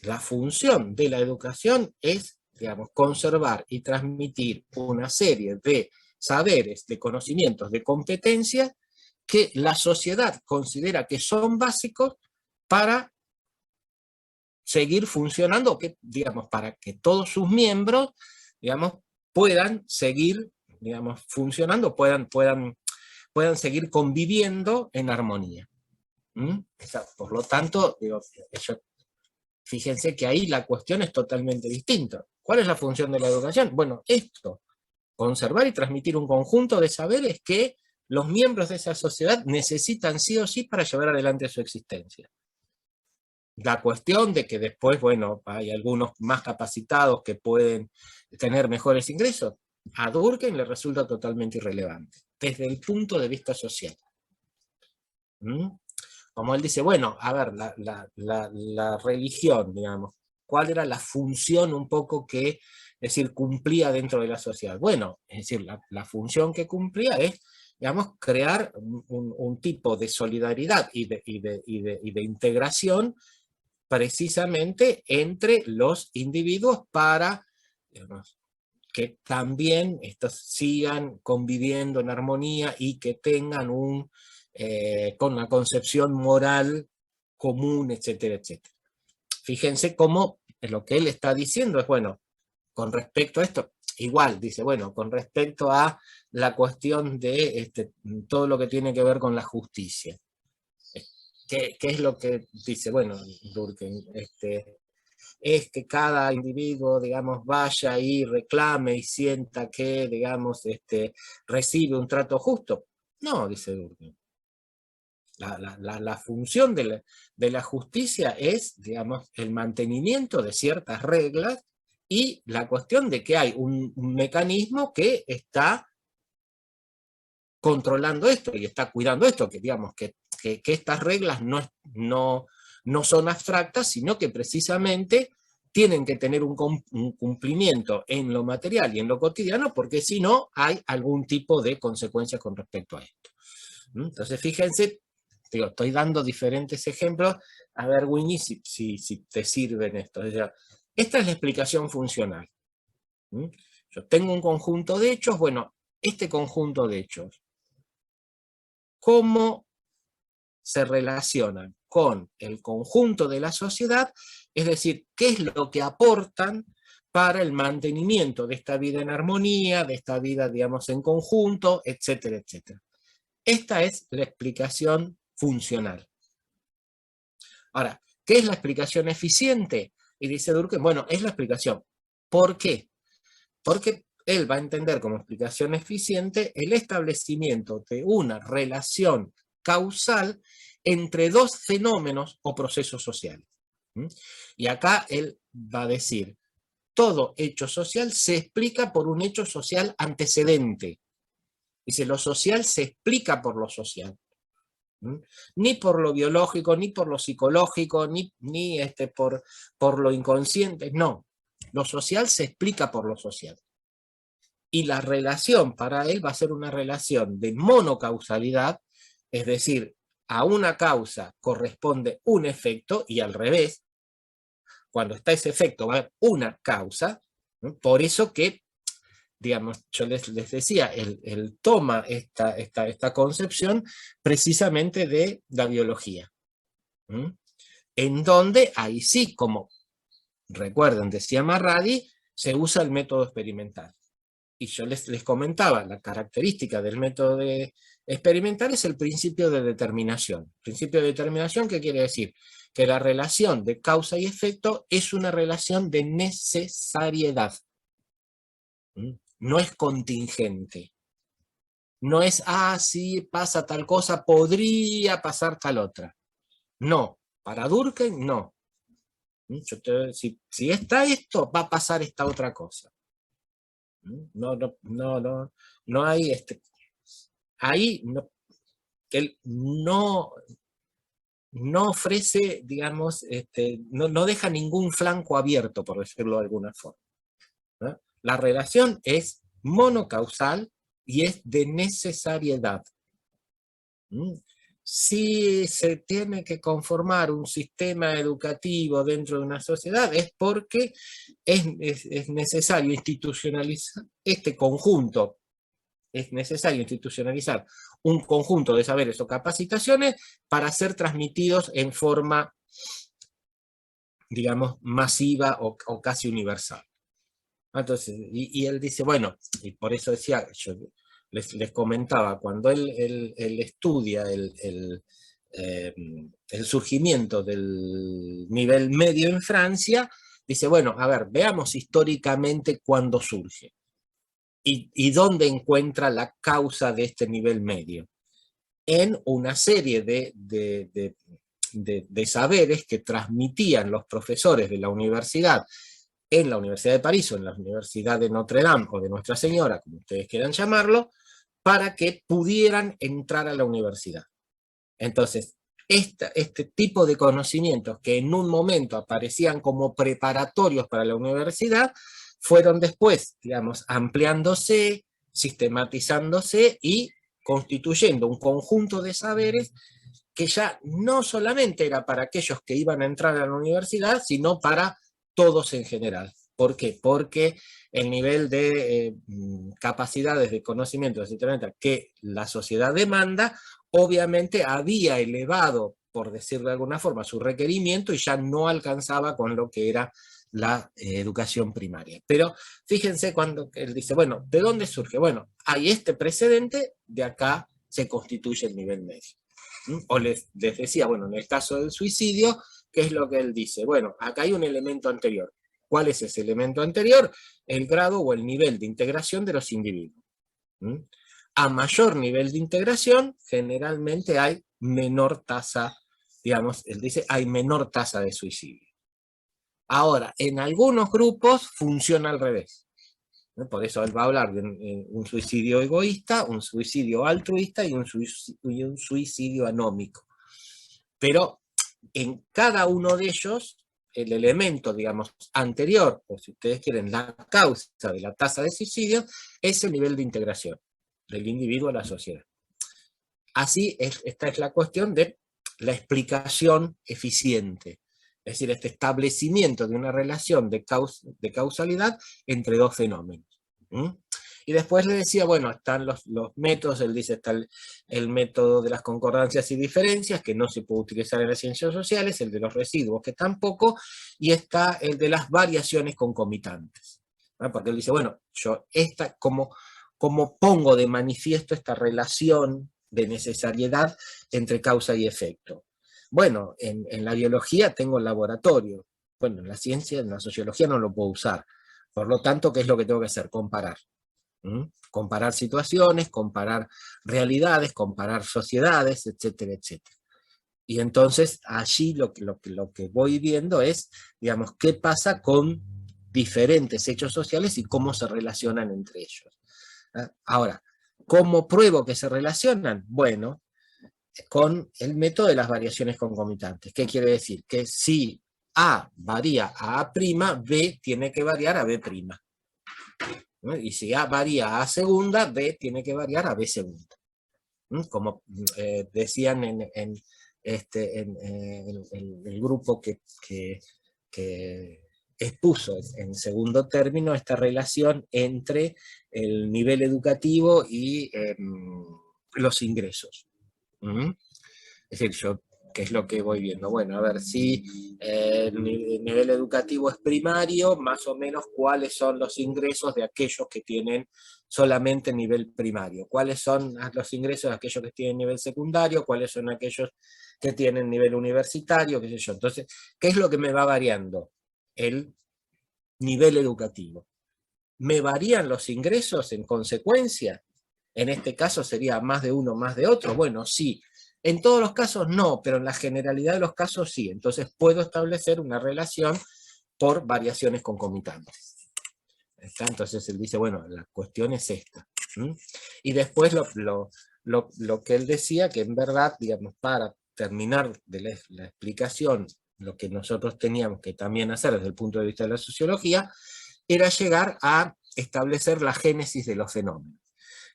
La función de la educación es, digamos, conservar y transmitir una serie de saberes, de conocimientos, de competencias que la sociedad considera que son básicos para seguir funcionando, que, digamos, para que todos sus miembros, digamos, puedan seguir, digamos, funcionando, puedan seguir conviviendo en armonía. Por lo tanto, digo, fíjense que ahí la cuestión es totalmente distinta. ¿Cuál es la función de la educación? Bueno, esto, conservar y transmitir un conjunto de saberes que los miembros de esa sociedad necesitan sí o sí para llevar adelante su existencia. La cuestión de que después, bueno, hay algunos más capacitados que pueden tener mejores ingresos, a Durkheim le resulta totalmente irrelevante, desde el punto de vista social. Como él dice, bueno, a ver, la religión, digamos, ¿cuál era la función un poco que, es decir, cumplía dentro de la sociedad? Bueno, es decir, la función que cumplía es, digamos, crear un tipo de solidaridad y de integración precisamente entre los individuos para, digamos, que también estos sigan conviviendo en armonía y que tengan con una concepción moral común, etcétera, etcétera. Fíjense cómo lo que él está diciendo es, bueno, con respecto a esto, igual, dice, bueno, con respecto a la cuestión de todo lo que tiene que ver con la justicia. ¿Qué es lo que dice? Bueno, Durkheim, es que cada individuo, digamos, vaya y reclame y sienta que, digamos, recibe un trato justo. No, dice Durkheim. La función de la justicia es, digamos, el mantenimiento de ciertas reglas y la cuestión de que hay un mecanismo que está controlando esto y está cuidando esto, que digamos que estas reglas no son abstractas, sino que precisamente tienen que tener un cumplimiento en lo material y en lo cotidiano, porque si no hay algún tipo de consecuencia con respecto a esto. Entonces, fíjense, digo, estoy dando diferentes ejemplos, a ver, Winnie, si te sirven esto. O sea, esta es la explicación funcional. Yo tengo un conjunto de hechos, bueno, este conjunto de hechos, ¿cómo se relacionan con el conjunto de la sociedad? Es decir, ¿qué es lo que aportan para el mantenimiento de esta vida en armonía, de esta vida, digamos, en conjunto, etcétera, etcétera? Esta es la explicación funcional. Ahora, ¿qué es la explicación eficiente? Y dice Durkheim, bueno, es la explicación. ¿Por qué? Porque él va a entender como explicación eficiente el establecimiento de una relación causal entre dos fenómenos o procesos sociales. Y acá él va a decir, todo hecho social se explica por un hecho social antecedente. Dice, lo social se explica por lo social. Ni por lo biológico, ni por lo psicológico, ni por lo inconsciente, no. Lo social se explica por lo social. Y la relación para él va a ser una relación de monocausalidad, es decir, a una causa corresponde un efecto y al revés, cuando está ese efecto va a haber una causa, ¿no? Por eso que, digamos, yo les decía, él toma esta concepción precisamente de la biología, en donde ahí sí, como recuerden, decía Marradi, se usa el método experimental. Y yo les comentaba, la característica del método experimental es el principio de determinación. Principio de determinación, ¿qué quiere decir? Que la relación de causa y efecto es una relación de necesariedad. No es contingente. No es, si pasa tal cosa, podría pasar tal otra. No, para Durkheim, no. Si está esto, va a pasar esta otra cosa. No hay ahí él no ofrece, digamos, no deja ningún flanco abierto, por decirlo de alguna forma, ¿no? La relación es monocausal y es de necesariedad. Si se tiene que conformar un sistema educativo dentro de una sociedad es porque es necesario institucionalizar este conjunto, es necesario institucionalizar un conjunto de saberes o capacitaciones para ser transmitidos en forma, digamos, masiva o casi universal. Entonces, y él dice, bueno, y por eso decía, yo les comentaba, cuando él estudia el surgimiento del nivel medio en Francia, dice, bueno, a ver, veamos históricamente cuándo surge y dónde encuentra la causa de este nivel medio. En una serie de saberes que transmitían los profesores de la universidad, en la Universidad de París o en la Universidad de Notre Dame o de Nuestra Señora, como ustedes quieran llamarlo, para que pudieran entrar a la universidad. Entonces, este tipo de conocimientos que en un momento aparecían como preparatorios para la universidad, fueron después, digamos, ampliándose, sistematizándose y constituyendo un conjunto de saberes que ya no solamente era para aquellos que iban a entrar a la universidad, sino para todos en general. ¿Por qué? Porque el nivel de capacidades de conocimiento, etcétera, que la sociedad demanda, obviamente había elevado, por decirlo de alguna forma, su requerimiento y ya no alcanzaba con lo que era, la educación primaria. Pero fíjense cuando él dice, bueno, ¿de dónde surge? Bueno, hay este precedente, de acá se constituye el nivel medio. O les decía, bueno, en el caso del suicidio, ¿qué es lo que él dice? Bueno, acá hay un elemento anterior. ¿Cuál es ese elemento anterior? El grado o el nivel de integración de los individuos. A mayor nivel de integración, generalmente hay menor tasa, digamos, él dice, hay menor tasa de suicidio. Ahora, en algunos grupos funciona al revés. Por eso él va a hablar de un suicidio egoísta, un suicidio altruista y un suicidio anómico. Pero en cada uno de ellos, el elemento, digamos, anterior, o si ustedes quieren, la causa de la tasa de suicidio, es el nivel de integración del individuo a la sociedad. Así, esta es la cuestión de la explicación eficiente. Es decir, este establecimiento de una relación de causalidad entre dos fenómenos. Y después le decía, bueno, están los métodos, él dice, está el método de las concordancias y diferencias, que no se puede utilizar en las ciencias sociales, el de los residuos, que tampoco, y está el de las variaciones concomitantes. Porque él dice, bueno, yo como pongo de manifiesto esta relación de necesariedad entre causa y efecto. Bueno, en la biología tengo el laboratorio. Bueno, en la ciencia, en la sociología no lo puedo usar. Por lo tanto, ¿qué es lo que tengo que hacer? Comparar. Comparar situaciones, comparar realidades, comparar sociedades, etcétera, etcétera. Y entonces allí lo que voy viendo es, digamos, qué pasa con diferentes hechos sociales y cómo se relacionan entre ellos. Ahora, ¿cómo pruebo que se relacionan? Bueno, con el método de las variaciones concomitantes. ¿Qué quiere decir? Que si A varía a A', B tiene que variar a B'. Y si A varía a A segunda, B tiene que variar a B segunda. Como decían en el grupo que expuso en segundo término esta relación entre el nivel educativo y los ingresos. Es decir, ¿qué es lo que voy viendo? Bueno, a ver si el nivel educativo es primario, más o menos cuáles son los ingresos de aquellos que tienen solamente nivel primario, cuáles son los ingresos de aquellos que tienen nivel secundario, cuáles son aquellos que tienen nivel universitario, qué sé yo. Entonces, ¿qué es lo que me va variando? El nivel educativo. ¿Me varían los ingresos en consecuencia? En este caso sería más de uno, más de otro. Bueno, sí. En todos los casos no, pero en la generalidad de los casos sí. Entonces puedo establecer una relación por variaciones concomitantes. Entonces él dice, bueno, la cuestión es esta. Y después lo que él decía, que en verdad, digamos, para terminar de la explicación, lo que nosotros teníamos que también hacer desde el punto de vista de la sociología, era llegar a establecer la génesis de los fenómenos.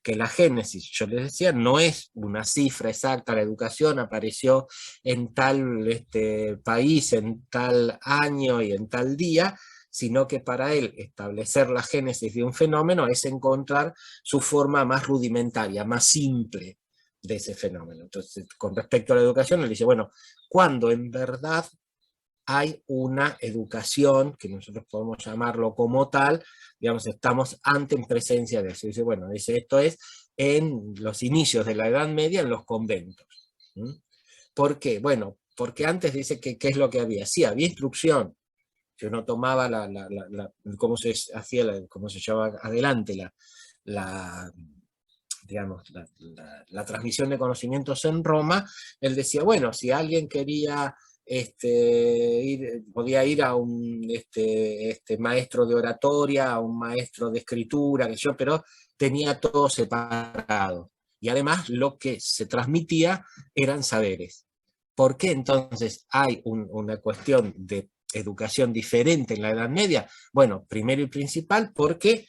Que la génesis, yo les decía, no es una cifra exacta, la educación apareció en tal país, en tal año y en tal día, sino que para él establecer la génesis de un fenómeno es encontrar su forma más rudimentaria, más simple de ese fenómeno. Entonces, con respecto a la educación, él dice, bueno, cuando en verdad hay una educación, que nosotros podemos llamarlo como tal, digamos, estamos en presencia de eso. Dice, bueno, dice, esto es en los inicios de la Edad Media en los conventos. ¿Por qué? Bueno, porque antes dice que ¿qué es lo que había? Sí, había instrucción. Si uno tomaba cómo se hacía, cómo se llevaba adelante la transmisión de conocimientos en Roma, él decía, bueno, si alguien quería podía ir a un maestro de oratoria, a un maestro de escritura, pero tenía todo separado. Y además lo que se transmitía eran saberes. ¿Por qué entonces hay una cuestión de educación diferente en la Edad Media? Bueno, primero y principal porque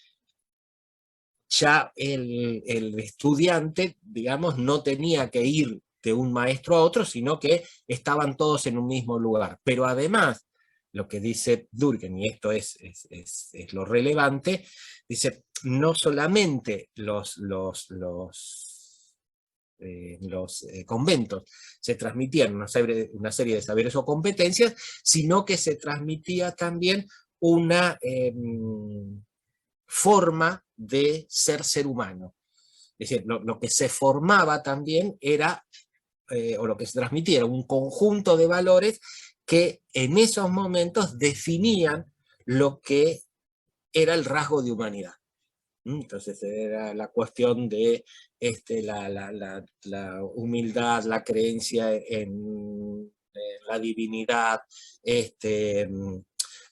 ya el estudiante, digamos, no tenía que ir de un maestro a otro, sino que estaban todos en un mismo lugar. Pero además, lo que dice Durkheim, y esto es lo relevante, dice, no solamente los conventos se transmitían una serie de saberes o competencias, sino que se transmitía también una forma de ser humano. Es decir, lo que se formaba también era, o lo que se transmitía, era un conjunto de valores que en esos momentos definían lo que era el rasgo de humanidad. Entonces era la cuestión de la humildad, la creencia en la divinidad,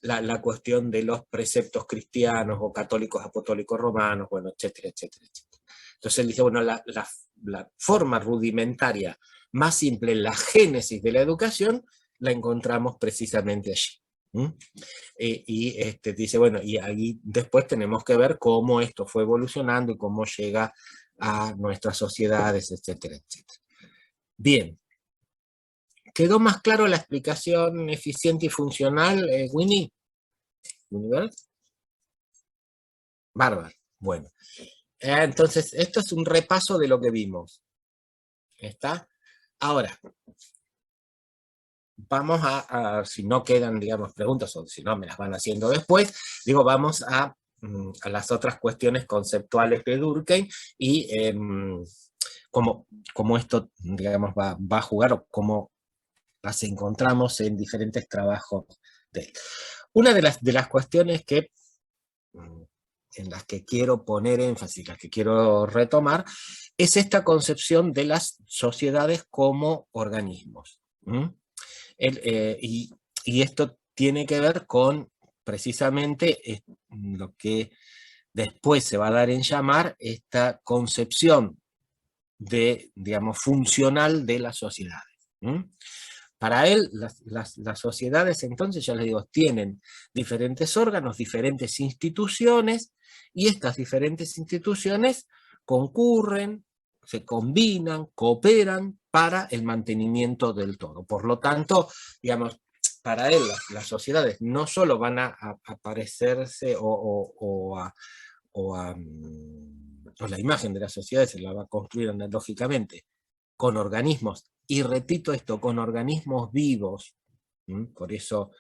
la cuestión de los preceptos cristianos o católicos apostólicos romanos, bueno, etcétera, etcétera, etcétera. Entonces él dice, bueno, la forma rudimentaria más simple, la génesis de la educación, la encontramos precisamente allí. Dice, bueno, y ahí después tenemos que ver cómo esto fue evolucionando y cómo llega a nuestras sociedades, etcétera, etcétera. Bien. ¿Quedó más claro la explicación eficiente y funcional, Winnie? ¿Winnie? Bárbaro. Bueno. Entonces, esto es un repaso de lo que vimos. ¿Está? Ahora, vamos a si no quedan, digamos, preguntas, o si no me las van haciendo después, digo, vamos a las otras cuestiones conceptuales de Durkheim y cómo esto, digamos, va a jugar o cómo las encontramos en diferentes trabajos de él. Una de las cuestiones que en las que quiero poner énfasis, las que quiero retomar, es esta concepción de las sociedades como organismos. Y esto tiene que ver con precisamente lo que después se va a dar en llamar esta concepción de, digamos, funcional de las sociedades. Para él, las sociedades, entonces, ya les digo, tienen diferentes órganos, diferentes instituciones, y estas diferentes instituciones concurren, se combinan, cooperan para el mantenimiento del todo. Por lo tanto, digamos, para él las sociedades no solo van a parecerse o la imagen de las sociedades se la va a construir analógicamente con organismos, y repito esto, con organismos vivos. Por eso,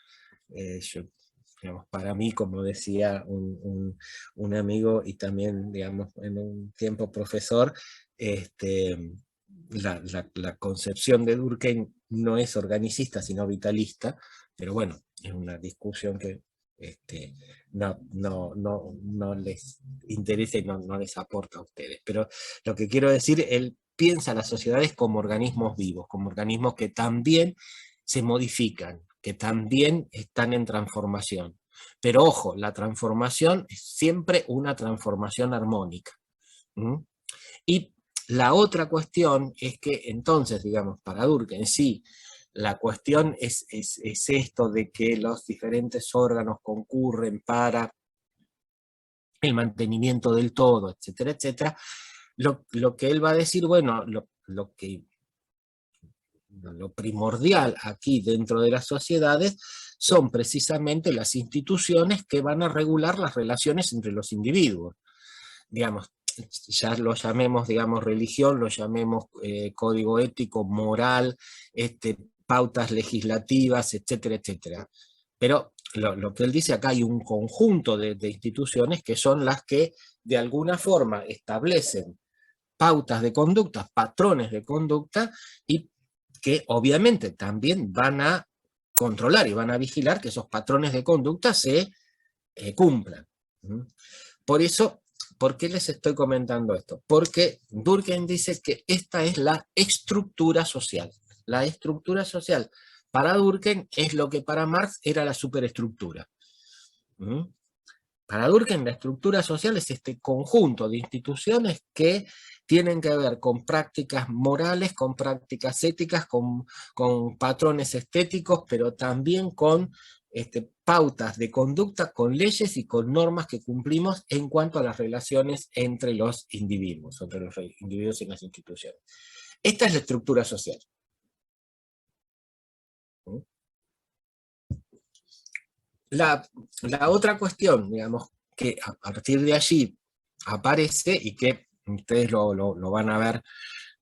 digamos, para mí, como decía un amigo y también, digamos, en un tiempo profesor, la concepción de Durkheim no es organicista, sino vitalista, pero bueno, es una discusión que no les interesa y no les aporta a ustedes. Pero lo que quiero decir, él piensa a las sociedades como organismos vivos, como organismos que también se modifican, que también están en transformación. Pero ojo, la transformación es siempre una transformación armónica. Y la otra cuestión es que entonces, digamos, para Durkheim, sí, la cuestión es esto de que los diferentes órganos concurren para el mantenimiento del todo, etcétera, etcétera. Lo que él va a decir, bueno, lo primordial aquí dentro de las sociedades son precisamente las instituciones que van a regular las relaciones entre los individuos. Digamos, ya lo llamemos, digamos, religión, lo llamemos código ético, moral, pautas legislativas, etcétera, etcétera. Pero lo que él dice acá, hay un conjunto de instituciones que son las que de alguna forma establecen pautas de conducta, patrones de conducta, y que obviamente también van a controlar y van a vigilar que esos patrones de conducta se cumplan. Por eso, ¿por qué les estoy comentando esto? Porque Durkheim dice que esta es la estructura social. La estructura social para Durkheim es lo que para Marx era la superestructura. Para Durkheim la estructura social es este conjunto de instituciones que tienen que ver con prácticas morales, con prácticas éticas, con patrones estéticos, pero también con pautas de conducta, con leyes y con normas que cumplimos en cuanto a las relaciones entre los individuos y las instituciones. Esta es la estructura social. La otra cuestión, digamos, que a partir de allí aparece y que ustedes lo van a ver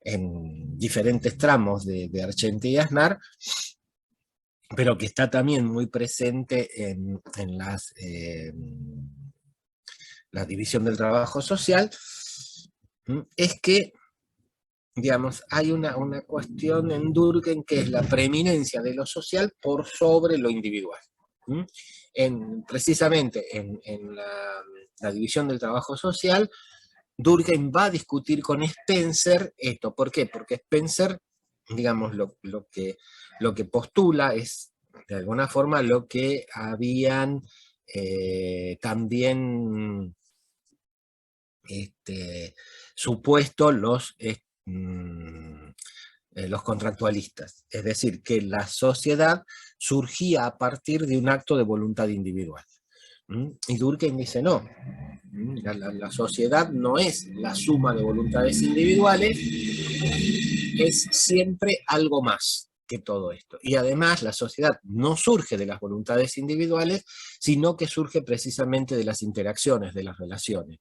en diferentes tramos de Argente y Aznar, pero que está también muy presente en la división del trabajo social, es que, digamos, hay una cuestión en Durkheim que es la preeminencia de lo social por sobre lo individual. Precisamente en la división del trabajo social, Durkheim va a discutir con Spencer esto. ¿Por qué? Porque Spencer, digamos, lo que postula es, de alguna forma, lo que habían también supuesto los contractualistas. Es decir, que la sociedad surgía a partir de un acto de voluntad individual. Y Durkheim dice no. La sociedad no es la suma de voluntades individuales, es siempre algo más que todo esto. Y además la sociedad no surge de las voluntades individuales, sino que surge precisamente de las interacciones, de las relaciones.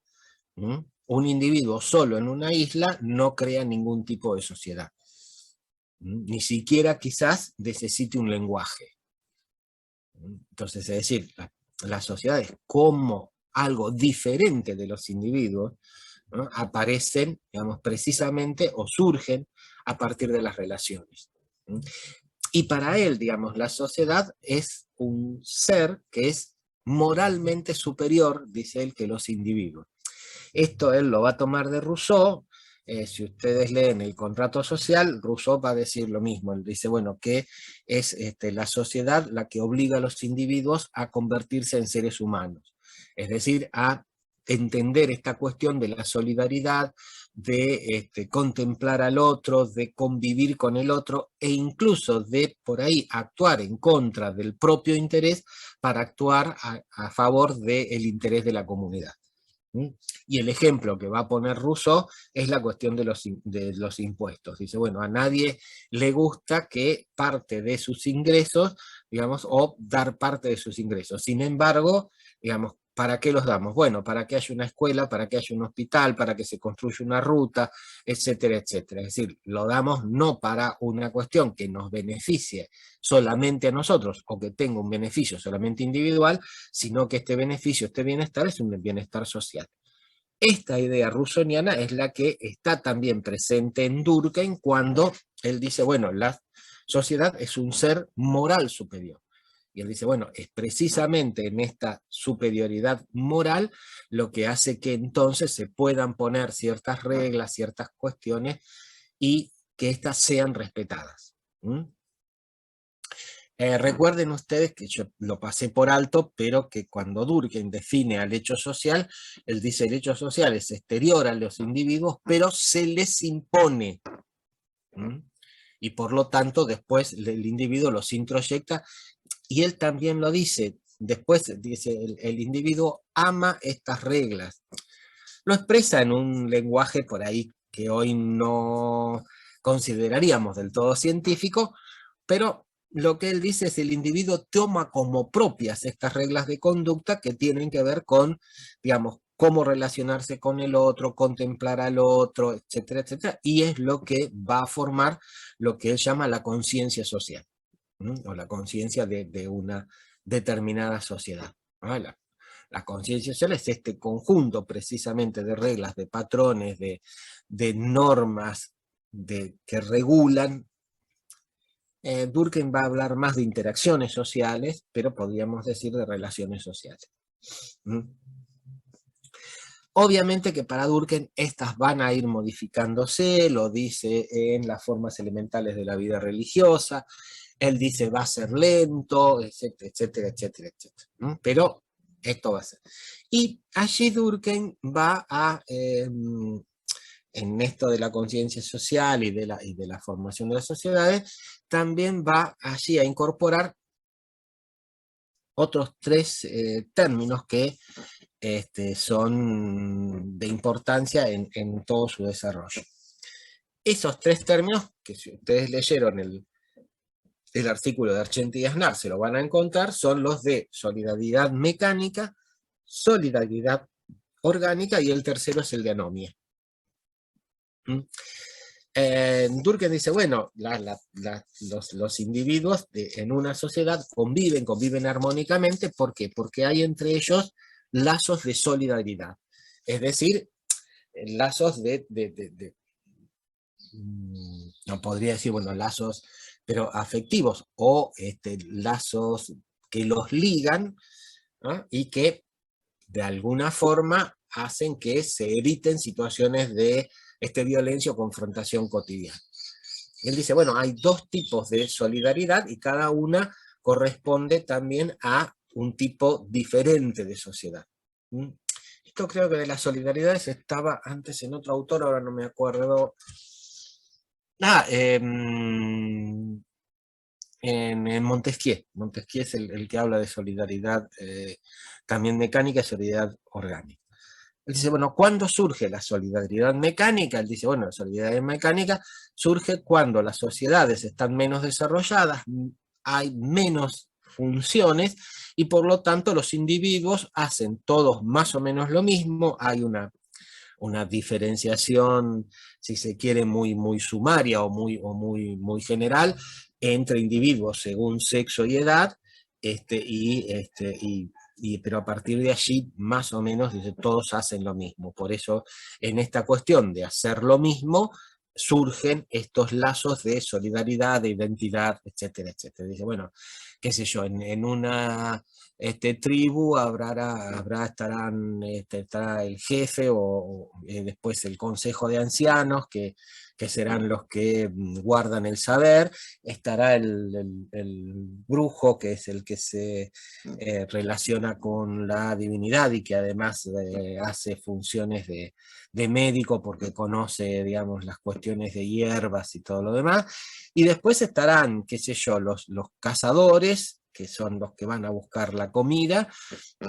Un individuo solo en una isla no crea ningún tipo de sociedad. Ni siquiera quizás necesite un lenguaje. Entonces, es decir, las sociedades como algo diferente de los individuos, ¿no?, aparecen, digamos, precisamente o surgen a partir de las relaciones. Y para él, digamos, la sociedad es un ser que es moralmente superior, dice él, que los individuos. Esto él lo va a tomar de Rousseau. Si ustedes leen el contrato social, Rousseau va a decir lo mismo. Él dice, bueno, que es la sociedad la que obliga a los individuos a convertirse en seres humanos. Es decir, a entender esta cuestión de la solidaridad, de contemplar al otro, de convivir con el otro, e incluso de, por ahí, actuar en contra del propio interés para actuar a favor del interés de la comunidad. Y el ejemplo que va a poner Rousseau es la cuestión de los impuestos. Dice, bueno, a nadie le gusta que parte de sus ingresos, digamos, o dar parte de sus ingresos. Sin embargo, digamos, ¿para qué los damos? Bueno, para que haya una escuela, para que haya un hospital, para que se construya una ruta, etcétera, etcétera. Es decir, lo damos no para una cuestión que nos beneficie solamente a nosotros o que tenga un beneficio solamente individual, sino que este beneficio, este bienestar es un bienestar social. Esta idea rousseauiana es la que está también presente en Durkheim cuando él dice, bueno, la sociedad es un ser moral superior. Y él dice, bueno, es precisamente en esta superioridad moral lo que hace que entonces se puedan poner ciertas reglas, ciertas cuestiones, y que éstas sean respetadas. Recuerden ustedes que yo lo pasé por alto, pero que cuando Durkheim define al hecho social, él dice el hecho social es exterior a los individuos, pero se les impone. Y por lo tanto después el individuo los introyecta, y él también lo dice, después dice el individuo ama estas reglas. Lo expresa en un lenguaje por ahí que hoy no consideraríamos del todo científico, pero lo que él dice es el individuo toma como propias estas reglas de conducta que tienen que ver con, digamos, cómo relacionarse con el otro, contemplar al otro, etcétera, etcétera, y es lo que va a formar lo que él llama la conciencia social, o la conciencia de una determinada sociedad. La conciencia social es este conjunto precisamente de reglas, de patrones, de normas que regulan. Durkheim va a hablar más de interacciones sociales, pero podríamos decir de relaciones sociales. Obviamente que para Durkheim estas van a ir modificándose, lo dice en las formas elementales de la vida religiosa, él dice va a ser lento, etcétera, etcétera, etcétera, etcétera. Pero esto va a ser. Y allí Durkheim va a, en esto de la conciencia social y de la formación de las sociedades, también va allí a incorporar otros tres términos que son de importancia en todo su desarrollo. Esos tres términos, que si ustedes leyeron el artículo de Argenti y Aznar, se lo van a encontrar, son los de solidaridad mecánica, solidaridad orgánica, y el tercero es el de anomia. Durkheim dice, bueno, los individuos en una sociedad conviven armónicamente. ¿Por qué? Porque hay entre ellos lazos de solidaridad. Es decir, lazos no podría decir, bueno, lazos, pero afectivos, o lazos que los ligan, ¿no? Y que de alguna forma hacen que se eviten situaciones de violencia o confrontación cotidiana. Y él dice, bueno, hay dos tipos de solidaridad y cada una corresponde también a un tipo diferente de sociedad. Esto creo que de las solidaridades estaba antes en otro autor, ahora no me acuerdo. En Montesquieu. Montesquieu es el que habla de solidaridad también mecánica y solidaridad orgánica. Él dice, bueno, ¿cuándo surge la solidaridad mecánica? Él dice, bueno, la solidaridad mecánica surge cuando las sociedades están menos desarrolladas, hay menos funciones y por lo tanto los individuos hacen todos más o menos lo mismo, hay una diferenciación, si se quiere, muy sumaria o muy general entre individuos según sexo y edad, pero a partir de allí, más o menos, todos hacen lo mismo. Por eso, en esta cuestión de hacer lo mismo, surgen estos lazos de solidaridad, de identidad, etcétera, etcétera. Dice, bueno, qué sé yo, en una tribu estará el jefe o después el consejo de ancianos, que serán los que guardan el saber, estará el brujo, que es el que se relaciona con la divinidad y que además hace funciones de médico porque conoce, digamos, las cuestiones de hierbas y todo lo demás, y después estarán, qué sé yo, los cazadores, que son los que van a buscar la comida,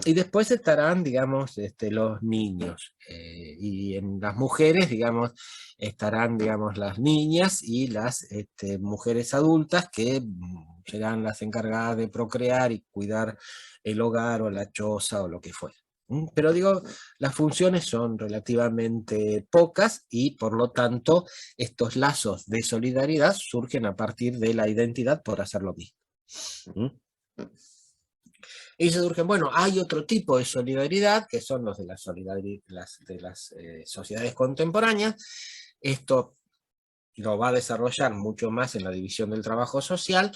y después estarán, digamos, los niños, y en las mujeres, digamos, estarán, digamos, las niñas y las mujeres adultas que serán las encargadas de procrear y cuidar el hogar o la choza o lo que fuera. Pero digo, las funciones son relativamente pocas y por lo tanto estos lazos de solidaridad surgen a partir de la identidad por hacer lo mismo. Y se surgen, bueno, hay otro tipo de solidaridad, que son los de las sociedades contemporáneas. Esto lo va a desarrollar mucho más en la división del trabajo social,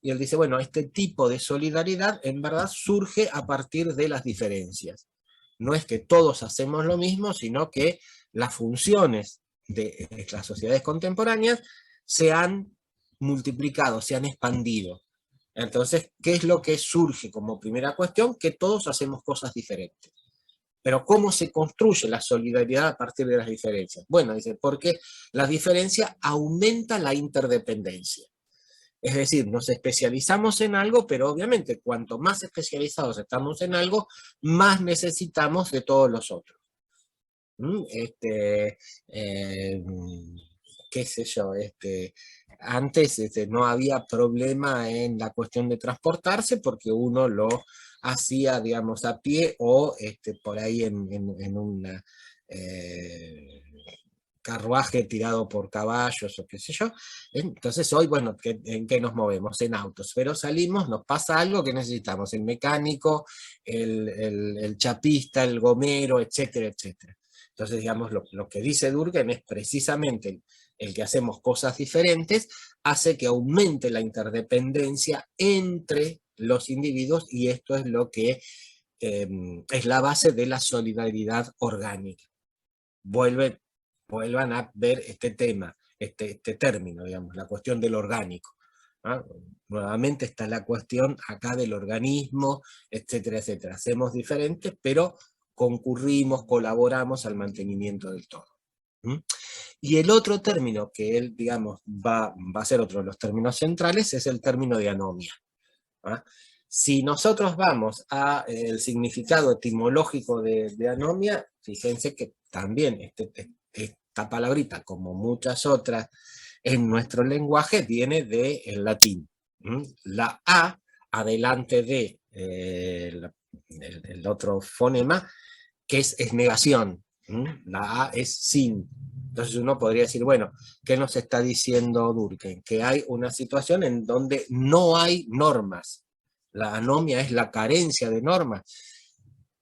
y él dice, bueno, este tipo de solidaridad en verdad surge a partir de las diferencias. No es que todos hacemos lo mismo, sino que las funciones de las sociedades contemporáneas se han multiplicado, se han expandido. Entonces, ¿qué es lo que surge como primera cuestión? Que todos hacemos cosas diferentes. Pero ¿cómo se construye la solidaridad a partir de las diferencias? Bueno, dice, porque la diferencia aumenta la interdependencia. Es decir, nos especializamos en algo, pero obviamente cuanto más especializados estamos en algo, más necesitamos de todos los otros. Qué sé yo, antes no había problema en la cuestión de transportarse porque uno lo hacía, digamos, a pie o por ahí en un carruaje tirado por caballos o qué sé yo. Entonces hoy, bueno, ¿en qué nos movemos? En autos, pero salimos, nos pasa algo que necesitamos, el mecánico, el chapista, el gomero, etcétera, etcétera. Entonces, digamos, lo que dice Durkheim es precisamente el que hacemos cosas diferentes, hace que aumente la interdependencia entre los individuos, y esto es lo que es la base de la solidaridad orgánica. Vuelvan a ver este tema, este término, digamos, la cuestión del orgánico. ¿Ah? Nuevamente está la cuestión acá del organismo, etcétera, etcétera. Hacemos diferentes, pero concurrimos, colaboramos al mantenimiento del todo. Y el otro término que él, digamos, va a ser otro de los términos centrales, es el término de anomia. ¿Ah? Si nosotros vamos al significado etimológico de anomia, fíjense que también esta palabrita, como muchas otras en nuestro lenguaje, viene del latín. La A, adelante de el otro fonema, que es negación. La A es sin. Entonces uno podría decir, bueno, ¿qué nos está diciendo Durkheim? Que hay una situación en donde no hay normas. La anomia es la carencia de normas.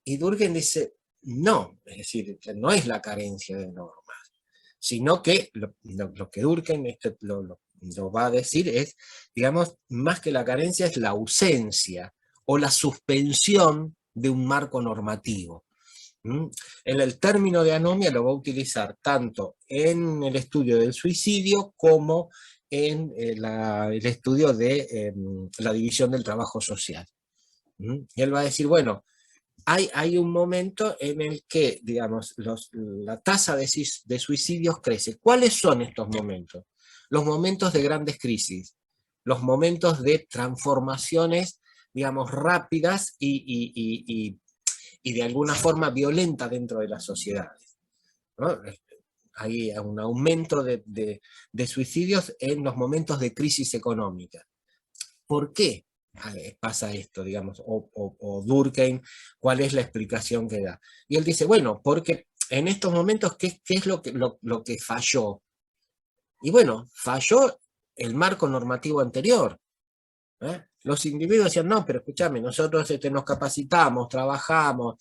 Y Durkheim dice, no, es decir, no es la carencia de normas, sino que lo que Durkheim lo va a decir es, digamos, más que la carencia es la ausencia o la suspensión de un marco normativo. En el término de anomia lo va a utilizar tanto en el estudio del suicidio como en el estudio de la división del trabajo social. Y él va a decir, bueno, hay un momento en el que, digamos, la tasa de suicidios crece. ¿Cuáles son estos momentos? Los momentos de grandes crisis, los momentos de transformaciones, digamos, rápidas y de alguna forma violenta dentro de las sociedades, ¿no? Hay un aumento de suicidios en los momentos de crisis económica. ¿Por qué pasa esto, digamos? O Durkheim, ¿cuál es la explicación que da? Y él dice, bueno, porque en estos momentos, ¿qué es lo que falló? Y bueno, falló el marco normativo anterior. Los individuos decían, no, pero escúchame, nosotros nos capacitamos, trabajamos,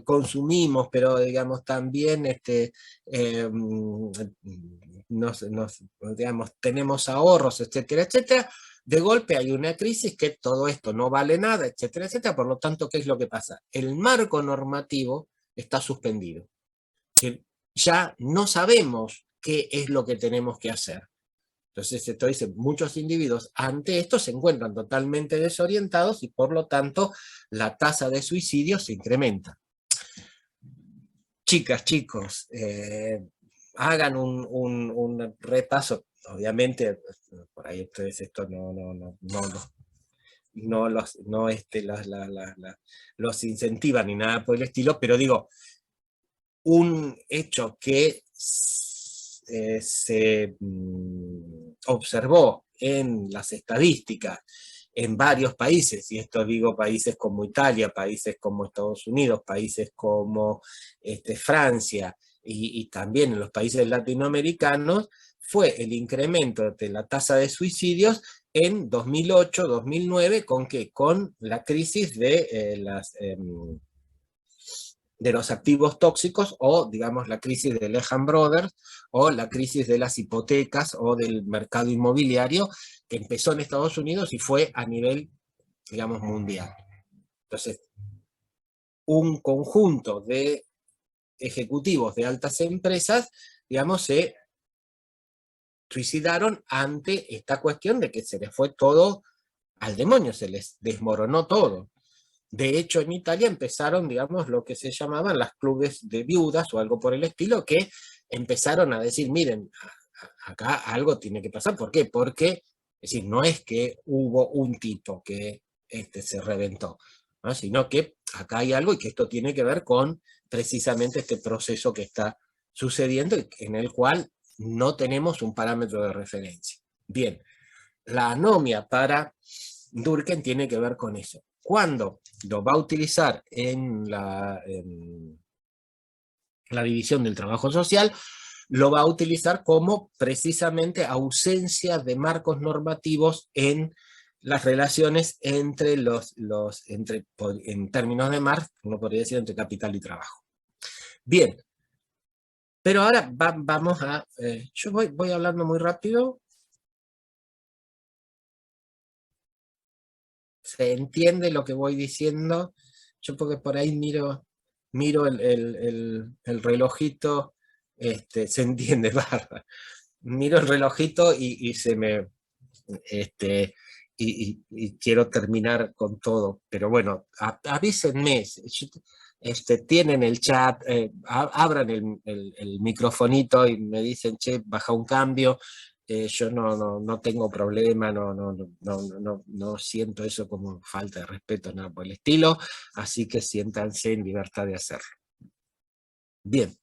consumimos, pero digamos también digamos, tenemos ahorros, etcétera, etcétera. De golpe hay una crisis que todo esto no vale nada, etcétera, etcétera. Por lo tanto, ¿qué es lo que pasa? El marco normativo está suspendido. Ya no sabemos qué es lo que tenemos que hacer. Entonces, esto dice, muchos individuos ante esto se encuentran totalmente desorientados y por lo tanto la tasa de suicidio se incrementa. Chicas, chicos, hagan un repaso. Obviamente, por ahí ustedes esto los incentivan ni nada por el estilo, pero digo, un hecho que se observó en las estadísticas en varios países, y esto digo países como Italia, países como Estados Unidos, países como Francia, y también en los países latinoamericanos, fue el incremento de la tasa de suicidios en 2008, 2009, ¿con qué? Con la crisis de los activos tóxicos, o digamos la crisis de Lehman Brothers, o la crisis de las hipotecas o del mercado inmobiliario, que empezó en Estados Unidos y fue a nivel, digamos, mundial. Entonces, un conjunto de ejecutivos de altas empresas, digamos, se suicidaron ante esta cuestión de que se les fue todo al demonio, se les desmoronó todo. De hecho, en Italia empezaron, digamos, lo que se llamaban las clubes de viudas o algo por el estilo, que empezaron a decir, miren, acá algo tiene que pasar. ¿Por qué? Porque, es decir, no es que hubo un tipo que se reventó, ¿no? Sino que acá hay algo y que esto tiene que ver con precisamente este proceso que está sucediendo y en el cual no tenemos un parámetro de referencia. Bien, la anomia para Durkheim tiene que ver con eso. Cuando lo va a utilizar en la división del trabajo social, lo va a utilizar como precisamente ausencia de marcos normativos en las relaciones entre en términos de Marx, uno podría decir entre capital y trabajo. Bien, pero ahora vamos a... yo voy hablando muy rápido. ¿Se entiende lo que voy diciendo? Yo porque por ahí miro el relojito, se entiende, barba. Miro el relojito y se me... y quiero terminar con todo. Pero bueno, avísenme, tienen el chat, abran el microfonito y me dicen, che, baja un cambio. Yo no tengo problema, no siento eso como falta de respeto, nada por el estilo, así que siéntanse en libertad de hacerlo. Bien.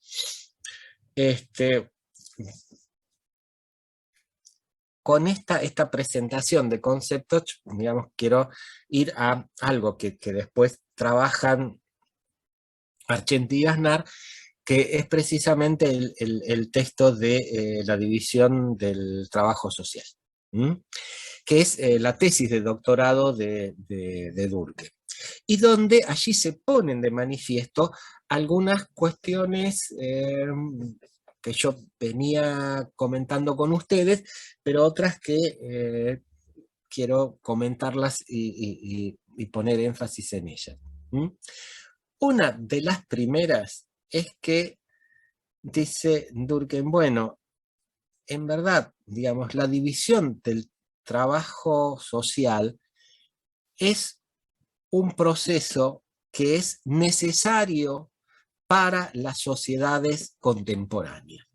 Con esta presentación de conceptos, digamos, quiero ir a algo que después trabajan Argenti y Aznar, que es precisamente el texto de la división del trabajo social, que es la tesis de doctorado de Durkheim, y donde allí se ponen de manifiesto algunas cuestiones que yo venía comentando con ustedes, pero otras que quiero comentarlas y poner énfasis en ellas. Una de las primeras es que dice Durkheim, bueno, en verdad, digamos, la división del trabajo social es un proceso que es necesario para las sociedades contemporáneas.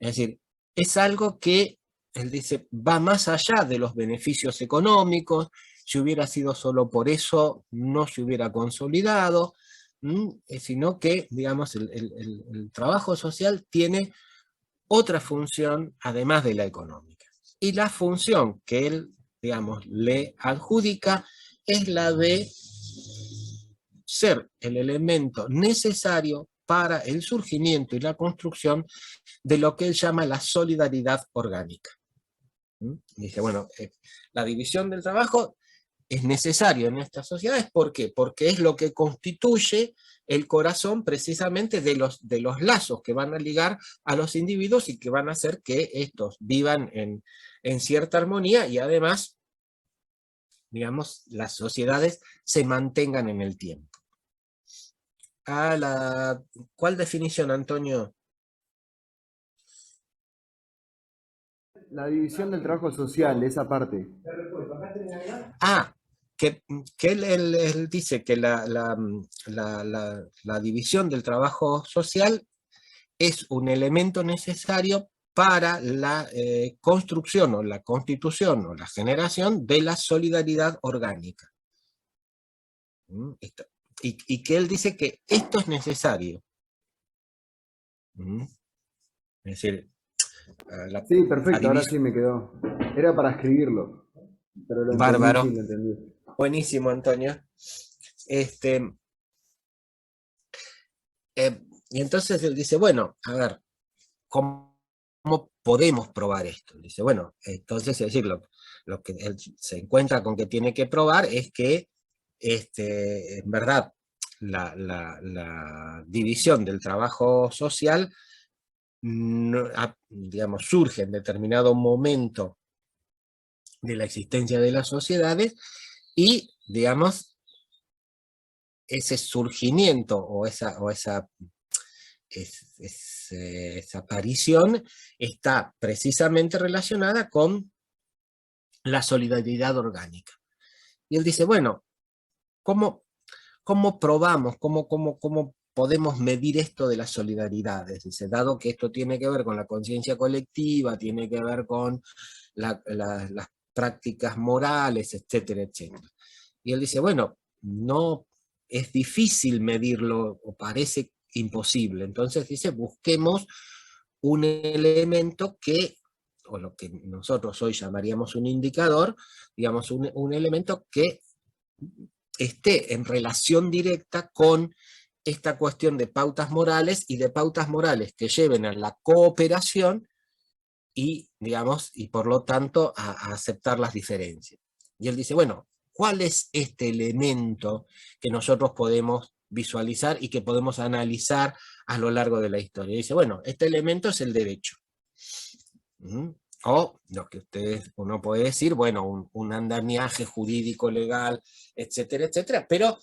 Es decir, es algo que, él dice, va más allá de los beneficios económicos. Si hubiera sido solo por eso, no se hubiera consolidado, sino que, digamos, el trabajo social tiene otra función además de la económica. Y la función que él, digamos, le adjudica es la de ser el elemento necesario para el surgimiento y la construcción de lo que él llama la solidaridad orgánica. Dice, bueno, la división del trabajo es necesario en estas sociedades. ¿Por qué? Porque es lo que constituye el corazón precisamente de los lazos que van a ligar a los individuos y que van a hacer que estos vivan en cierta armonía y además, digamos, las sociedades se mantengan en el tiempo. ¿Cuál definición, Antonio? La división del trabajo social, esa parte. Que él dice que la división del trabajo social es un elemento necesario para la construcción o la constitución o la generación de la solidaridad orgánica. Y que él dice que esto es necesario. Es decir, sí, perfecto, ahora sí me quedó. Era para escribirlo, pero lo entendí. Bárbaro. Sí, lo entendí. Buenísimo, Antonio. Y entonces él dice, bueno, a ver, ¿cómo podemos probar esto? Dice, bueno, entonces, es decir, lo que él se encuentra con que tiene que probar es que, en verdad, la división del trabajo social, digamos, surge en determinado momento de la existencia de las sociedades y, digamos, ese surgimiento o esa aparición está precisamente relacionada con la solidaridad orgánica. Y él dice, bueno, ¿cómo probamos, cómo podemos medir esto de las solidaridades? Dice, dado que esto tiene que ver con la conciencia colectiva, tiene que ver con las prácticas morales, etcétera, etcétera. Y él dice, bueno, no es difícil medirlo, o parece imposible. Entonces dice, busquemos un elemento que, o lo que nosotros hoy llamaríamos un indicador, digamos, un elemento que esté en relación directa con esta cuestión de pautas morales y de pautas morales que lleven a la cooperación y, digamos, y por lo tanto a aceptar las diferencias. Y él dice, bueno, ¿cuál es este elemento que nosotros podemos visualizar y que podemos analizar a lo largo de la historia? Y dice, bueno, este elemento es el derecho. O lo que uno puede decir, bueno, un andamiaje jurídico, legal, etcétera, etcétera, pero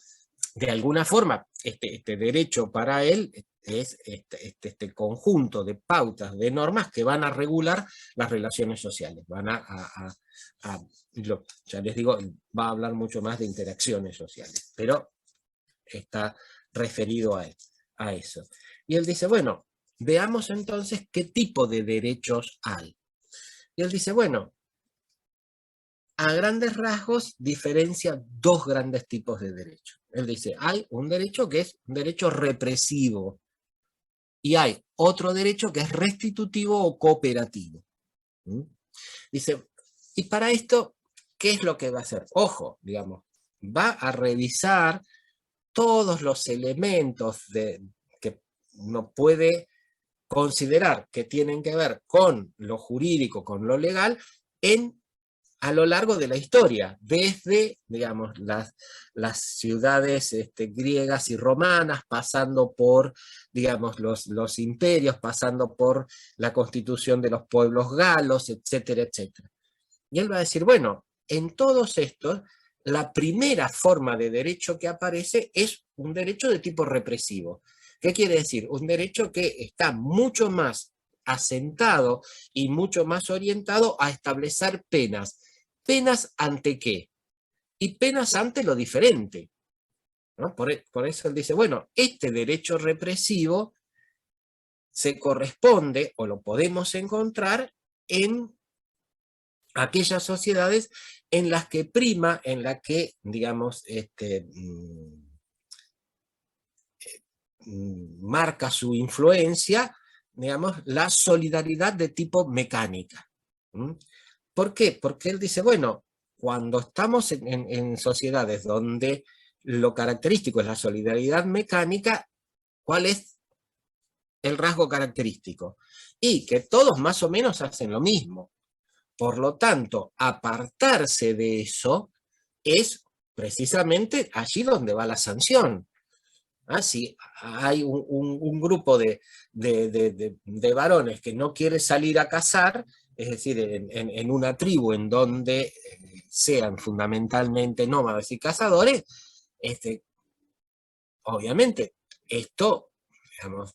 de alguna forma este derecho para él es este conjunto de pautas, de normas que van a regular las relaciones sociales, van ya les digo, va a hablar mucho más de interacciones sociales, pero está referido a eso. Y él dice, bueno, veamos entonces qué tipo de derechos hay. Y él dice, bueno, a grandes rasgos diferencia dos grandes tipos de derechos. Él dice, hay un derecho que es un derecho represivo y hay otro derecho que es restitutivo o cooperativo. Dice, y para esto, ¿qué es lo que va a hacer? Ojo, digamos, va a revisar todos los elementos que uno puede considerar que tienen que ver con lo jurídico, con lo legal, a lo largo de la historia, desde, digamos, las ciudades griegas y romanas, pasando por, digamos, los imperios, pasando por la constitución de los pueblos galos, etcétera, etcétera. Y él va a decir, bueno, en todos estos, la primera forma de derecho que aparece es un derecho de tipo represivo. ¿Qué quiere decir? Un derecho que está mucho más asentado y mucho más orientado a establecer penas. ¿Penas ante qué? Y penas ante lo diferente, ¿no? Por eso él dice, bueno, este derecho represivo se corresponde, o lo podemos encontrar, en aquellas sociedades en las que prima, en la que, digamos, marca su influencia, digamos, la solidaridad de tipo mecánica. ¿Por qué? Porque él dice, bueno, cuando estamos en sociedades donde lo característico es la solidaridad mecánica, ¿cuál es el rasgo característico? Y que todos más o menos hacen lo mismo. Por lo tanto, apartarse de eso es precisamente allí donde va la sanción. Si hay un grupo de varones que no quiere salir a cazar, es decir, en una tribu en donde sean fundamentalmente nómadas y cazadores, obviamente esto, digamos,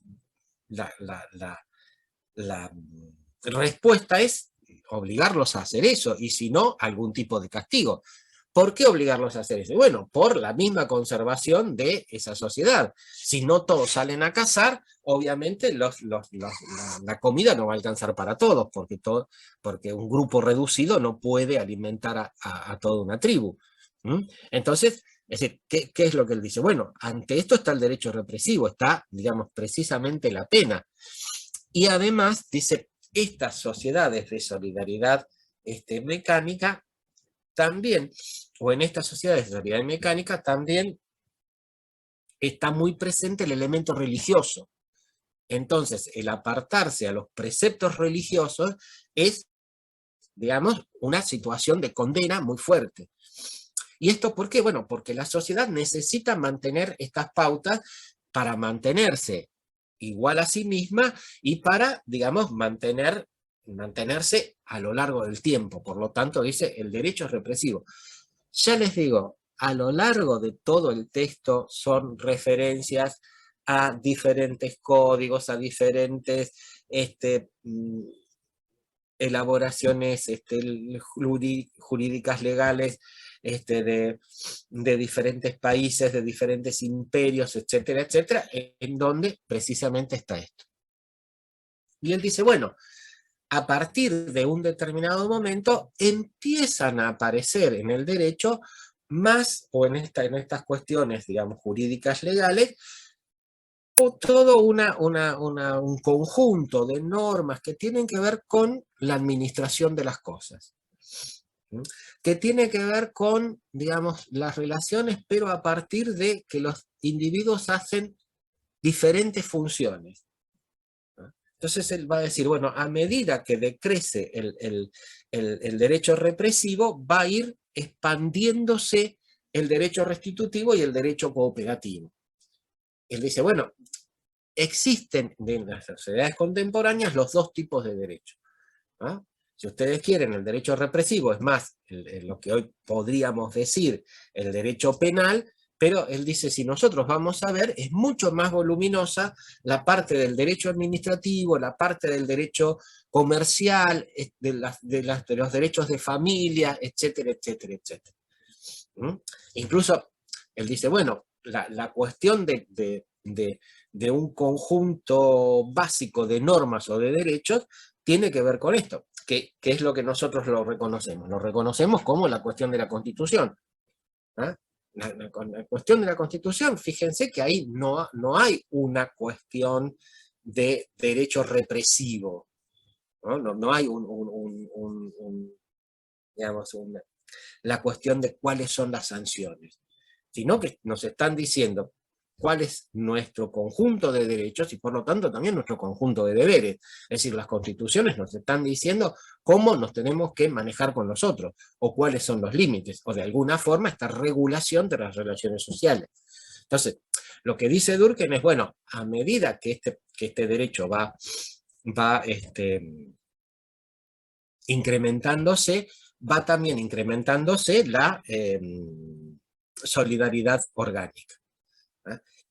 la respuesta es obligarlos a hacer eso, y si no, algún tipo de castigo. ¿Por qué obligarlos a hacer eso? Bueno, por la misma conservación de esa sociedad. Si no todos salen a cazar, obviamente la comida no va a alcanzar para todos, porque un grupo reducido no puede alimentar a toda una tribu. Entonces, es decir, ¿qué es lo que él dice? Bueno, ante esto está el derecho represivo, está, digamos, precisamente la pena. Y además, dice, estas sociedades de solidaridad mecánica también, o en estas sociedades de solidaridad mecánica también está muy presente el elemento religioso. Entonces, el apartarse a los preceptos religiosos es, digamos, una situación de condena muy fuerte. ¿Y esto por qué? Bueno, porque la sociedad necesita mantener estas pautas para mantenerse igual a sí misma y para, digamos, mantenerse a lo largo del tiempo. Por lo tanto, dice, el derecho es represivo. Ya les digo, a lo largo de todo el texto son referencias a diferentes códigos, a diferentes elaboraciones jurídicas legales de diferentes países, de diferentes imperios, etcétera, etcétera, en donde precisamente está esto. Y él dice, bueno, a partir de un determinado momento empiezan a aparecer en el derecho más, o en estas cuestiones, digamos, jurídicas legales, todo un conjunto de normas que tienen que ver con la administración de las cosas, que tiene que ver con, digamos, las relaciones, pero a partir de que los individuos hacen diferentes funciones. Entonces él va a decir, bueno, a medida que decrece el derecho represivo, va a ir expandiéndose el derecho restitutivo y el derecho cooperativo. Él dice, bueno, existen en las sociedades contemporáneas los dos tipos de derechos, ¿no? Si ustedes quieren, el derecho represivo es más lo que hoy podríamos decir el derecho penal, pero él dice, si nosotros vamos a ver, es mucho más voluminosa la parte del derecho administrativo, la parte del derecho comercial, de los derechos de familia, etcétera, etcétera, etcétera. Incluso, él dice, bueno, la cuestión de un conjunto básico de normas o de derechos tiene que ver con esto, que es lo que nosotros lo reconocemos como la cuestión de la Constitución. La cuestión de la Constitución, fíjense que ahí no hay una cuestión de derecho represivo, no hay digamos, la cuestión de cuáles son las sanciones, sino que nos están diciendo cuál es nuestro conjunto de derechos y por lo tanto también nuestro conjunto de deberes. Es decir, las constituciones nos están diciendo cómo nos tenemos que manejar con los otros, o cuáles son los límites, o de alguna forma esta regulación de las relaciones sociales. Entonces, lo que dice Durkheim es, bueno, a medida que este derecho va incrementándose, va también incrementándose la solidaridad orgánica.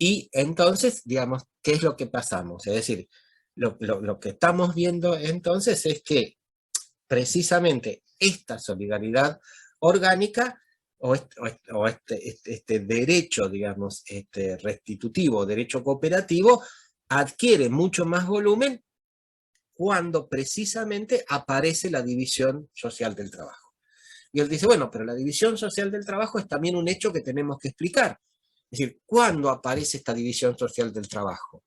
Y entonces, digamos, ¿qué es lo que pasamos? Es decir, lo que estamos viendo entonces es que precisamente esta solidaridad orgánica o este derecho, digamos, restitutivo, derecho cooperativo, adquiere mucho más volumen cuando precisamente aparece la división social del trabajo. Y él dice, bueno, pero la división social del trabajo es también un hecho que tenemos que explicar. Es decir, ¿cuándo aparece esta división social del trabajo?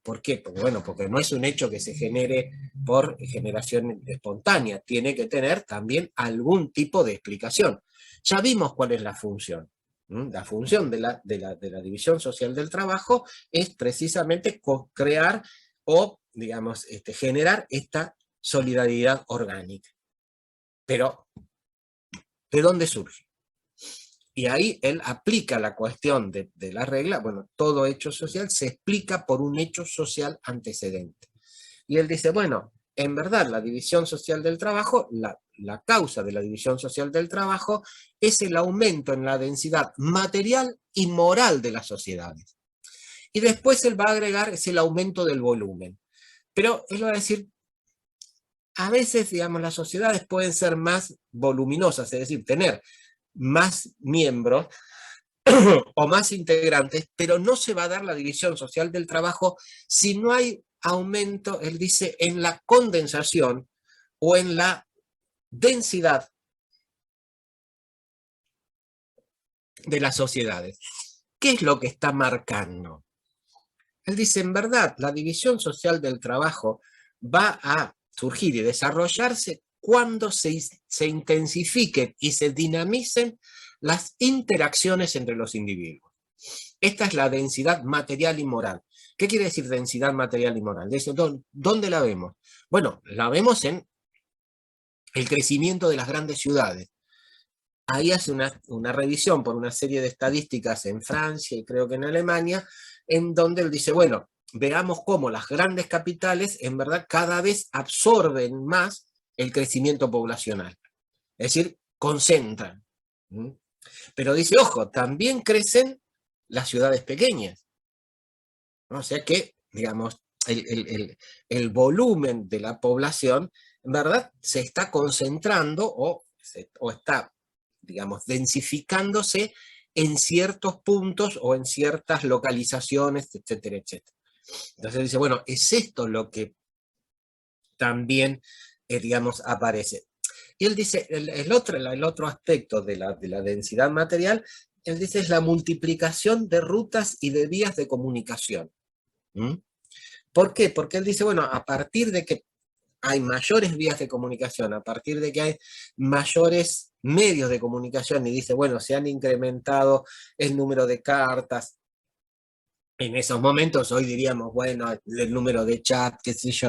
¿Por qué? Porque, bueno, porque no es un hecho que se genere por generación espontánea, tiene que tener también algún tipo de explicación. Ya vimos cuál es la función. La función de la división social del trabajo es precisamente crear o, digamos, generar esta solidaridad orgánica. Pero, ¿de dónde surge? Y ahí él aplica la cuestión de la regla, bueno, todo hecho social se explica por un hecho social antecedente. Y él dice, bueno, en verdad la división social del trabajo, la causa de la división social del trabajo es el aumento en la densidad material y moral de las sociedades. Y después él va a agregar, es el aumento del volumen. Pero él va a decir, a veces, digamos, las sociedades pueden ser más voluminosas, es decir, tener más miembros o más integrantes, pero no se va a dar la división social del trabajo si no hay aumento, él dice, en la condensación o en la densidad de las sociedades. ¿Qué es lo que está marcando? Él dice, en verdad, la división social del trabajo va a surgir y desarrollarse cuando se intensifiquen y se dinamicen las interacciones entre los individuos. Esta es la densidad material y moral. ¿Qué quiere decir densidad material y moral? ¿Dónde la vemos? Bueno, la vemos en el crecimiento de las grandes ciudades. Ahí hace una revisión por una serie de estadísticas en Francia y creo que en Alemania, en donde él dice, bueno, veamos cómo las grandes capitales en verdad cada vez absorben más el crecimiento poblacional. Es decir, concentran. Pero dice, ojo, también crecen las ciudades pequeñas. O sea que, digamos, el volumen de la población, en verdad, se está concentrando o está, digamos, densificándose en ciertos puntos o en ciertas localizaciones, etcétera, etcétera. Entonces dice, bueno, es esto lo que también, digamos, aparece. Y él dice, el otro aspecto de la densidad material, él dice, es la multiplicación de rutas y de vías de comunicación. ¿Por qué? Porque él dice, bueno, a partir de que hay mayores vías de comunicación, a partir de que hay mayores medios de comunicación, y dice, bueno, se han incrementado el número de cartas. En esos momentos, hoy diríamos, bueno, el número de chat, qué sé yo,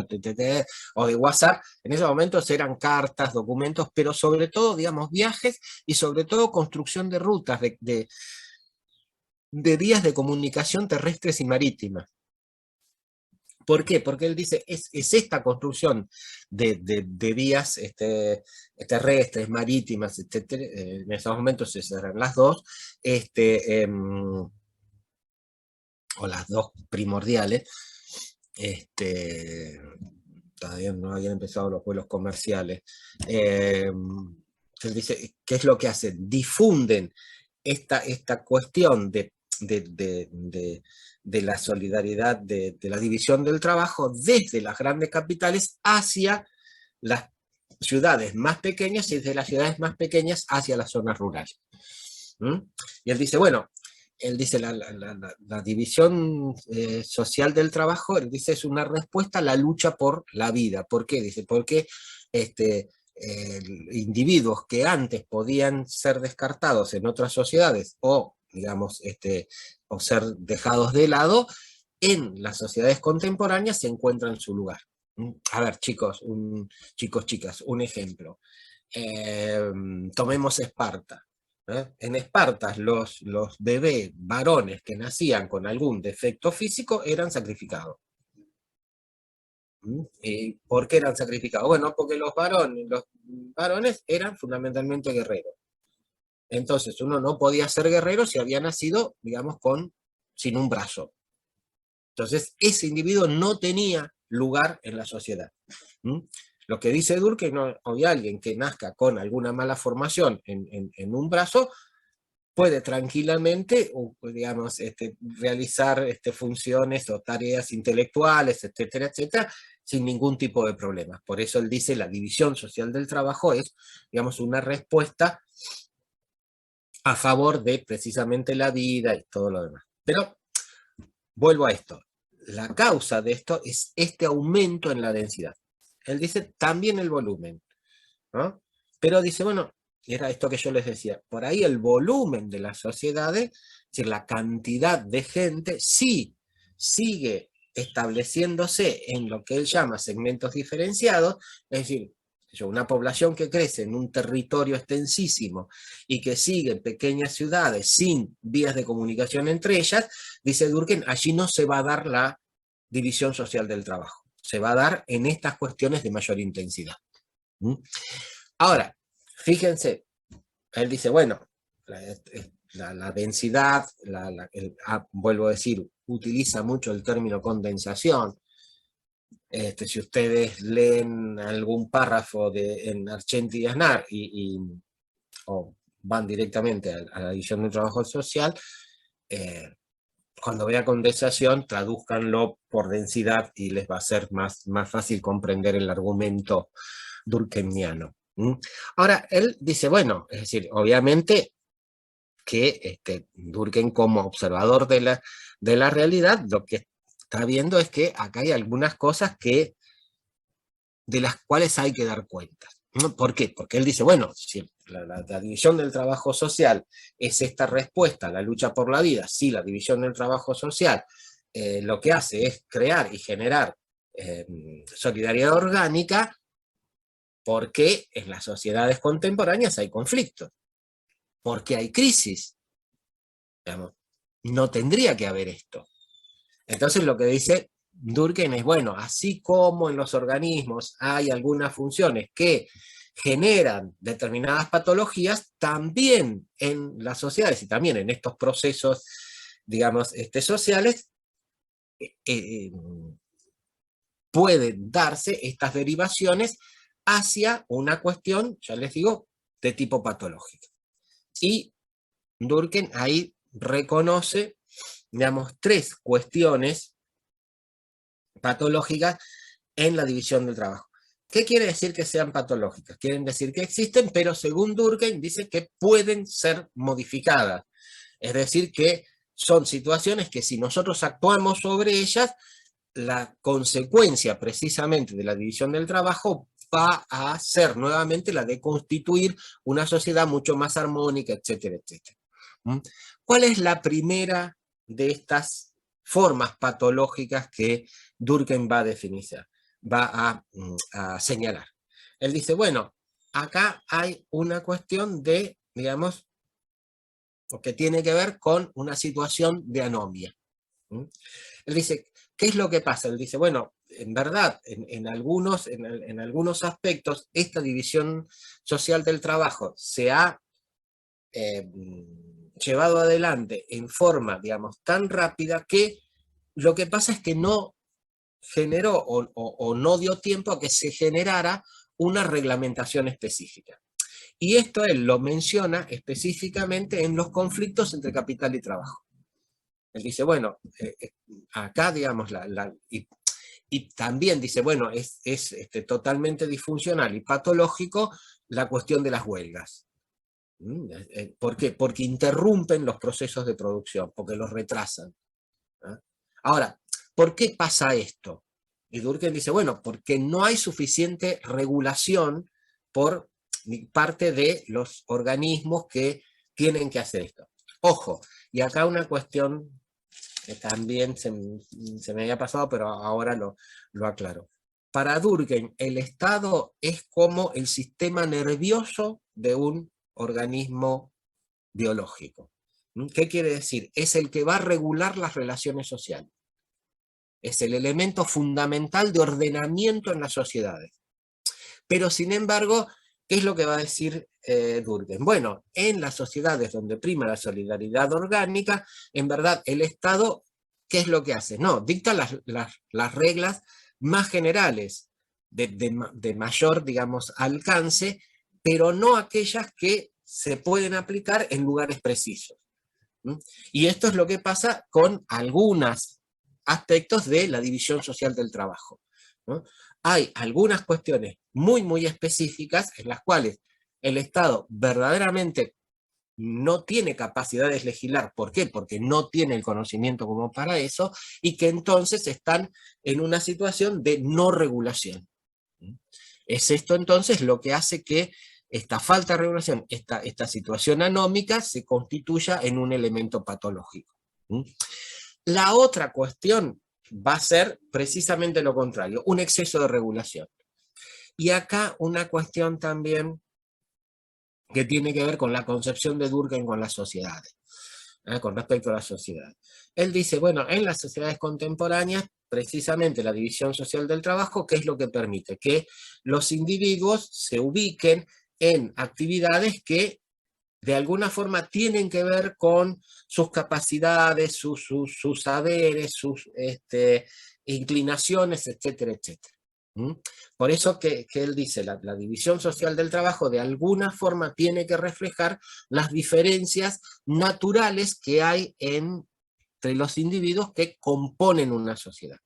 o de WhatsApp, en esos momentos eran cartas, documentos, pero sobre todo, digamos, viajes y sobre todo construcción de rutas, de vías de comunicación terrestres y marítimas. ¿Por qué? Porque él dice, es esta construcción de vías terrestres, marítimas, etcétera, en esos momentos esas eran las dos, o las dos primordiales, todavía no habían empezado los vuelos comerciales. Él dice, ¿qué es lo que hacen? Difunden esta cuestión de la solidaridad, de la división del trabajo desde las grandes capitales hacia las ciudades más pequeñas y desde las ciudades más pequeñas hacia las zonas rurales. Y él dice, bueno, él dice la división social del trabajo, él dice, es una respuesta a la lucha por la vida. ¿Por qué? Dice, porque individuos que antes podían ser descartados en otras sociedades o digamos, o ser dejados de lado, en las sociedades contemporáneas se encuentran su lugar. A ver, chicos, chicas, un ejemplo. Tomemos Esparta. En Esparta los bebés varones que nacían con algún defecto físico eran sacrificados. ¿Por qué eran sacrificados? Bueno, porque los varones eran fundamentalmente guerreros. Entonces uno no podía ser guerrero si había nacido, digamos, sin un brazo. Entonces ese individuo no tenía lugar en la sociedad. Lo que dice Durkheim, no hay alguien que nazca con alguna mala formación en un brazo, puede tranquilamente, digamos, realizar funciones o tareas intelectuales, etcétera, etcétera, sin ningún tipo de problemas. Por eso él dice la división social del trabajo es, digamos, una respuesta a favor de precisamente la vida y todo lo demás. Pero vuelvo a esto. La causa de esto es este aumento en la densidad. Él dice también el volumen, ¿no? Pero dice, bueno, era esto que yo les decía, por ahí el volumen de las sociedades, es decir, la cantidad de gente, sí sigue estableciéndose en lo que él llama segmentos diferenciados, es decir, una población que crece en un territorio extensísimo y que sigue en pequeñas ciudades sin vías de comunicación entre ellas, dice Durkheim, allí no se va a dar la división social del trabajo, se va a dar en estas cuestiones de mayor intensidad. Ahora, fíjense, él dice, bueno, la densidad, vuelvo a decir, utiliza mucho el término condensación. Si ustedes leen algún párrafo en Argenti y Aznar o van directamente a la división del trabajo social, cuando vea condensación, tradúzcanlo por densidad y les va a ser más fácil comprender el argumento durkheimiano. Ahora, él dice, bueno, es decir, obviamente que Durkheim como observador de la realidad, lo que está viendo es que acá hay algunas cosas de las cuales hay que dar cuenta. ¿Por qué? Porque él dice, bueno, si la división del trabajo social es esta respuesta a la lucha por la vida, si la división del trabajo social lo que hace es crear y generar solidaridad orgánica, ¿por qué en las sociedades contemporáneas hay conflictos? Porque hay crisis. Digamos, no tendría que haber esto. Entonces lo que dice Durkheim es, bueno, así como en los organismos hay algunas funciones que generan determinadas patologías, también en las sociedades y también en estos procesos, digamos, sociales, pueden darse estas derivaciones hacia una cuestión, ya les digo, de tipo patológico. Y Durkheim ahí reconoce, digamos, 3 cuestiones patológicas en la división del trabajo. ¿Qué quiere decir que sean patológicas? Quieren decir que existen, pero según Durkheim dice que pueden ser modificadas. Es decir, que son situaciones que si nosotros actuamos sobre ellas, la consecuencia precisamente de la división del trabajo va a ser nuevamente la de constituir una sociedad mucho más armónica, etcétera, etcétera. ¿Cuál es la primera de estas formas patológicas que Durkheim va a definir, va a señalar? Él dice, bueno, acá hay una cuestión de, digamos, que tiene que ver con una situación de anomia. Él dice, ¿qué es lo que pasa? Él dice, bueno, en verdad, en algunos aspectos, esta división social del trabajo se ha llevado adelante en forma, digamos, tan rápida que lo que pasa es que no generó o no dio tiempo a que se generara una reglamentación específica. Y esto él lo menciona específicamente en los conflictos entre capital y trabajo. Él dice, bueno, acá, digamos, y también dice, bueno, es totalmente disfuncional y patológico la cuestión de las huelgas. ¿Por qué? Porque interrumpen los procesos de producción, porque los retrasan. Ahora, ¿por qué pasa esto? Y Durkheim dice, bueno, porque no hay suficiente regulación por parte de los organismos que tienen que hacer esto. Ojo, y acá una cuestión que también se me había pasado, pero ahora lo aclaro. Para Durkheim, el Estado es como el sistema nervioso de un organismo biológico. ¿Qué quiere decir? Es el que va a regular las relaciones sociales. Es el elemento fundamental de ordenamiento en las sociedades. Pero sin embargo, ¿qué es lo que va a decir Durkheim? Bueno, en las sociedades donde prima la solidaridad orgánica, en verdad el Estado, ¿qué es lo que hace? No, dicta las reglas más generales, de mayor, digamos, alcance, pero no aquellas que se pueden aplicar en lugares precisos. Y esto es lo que pasa con algunos aspectos de la división social del trabajo, ¿no? Hay algunas cuestiones muy específicas en las cuales el Estado verdaderamente no tiene capacidad de legislar. ¿Por qué? Porque no tiene el conocimiento como para eso, y que entonces están en una situación de no regulación. Es esto entonces lo que hace que esta falta de regulación, esta situación anómica, se constituya en un elemento patológico. La otra cuestión va a ser precisamente lo contrario, un exceso de regulación. Y acá una cuestión también que tiene que ver con la concepción de Durkheim con las sociedades, con respecto a la sociedad. Él dice, bueno, en las sociedades contemporáneas, precisamente la división social del trabajo, ¿qué es lo que permite? Que los individuos se ubiquen en actividades que de alguna forma tienen que ver con sus capacidades, sus saberes, sus inclinaciones, etcétera, etcétera. Por eso que él dice, la división social del trabajo de alguna forma tiene que reflejar las diferencias naturales que hay entre los individuos que componen una sociedad.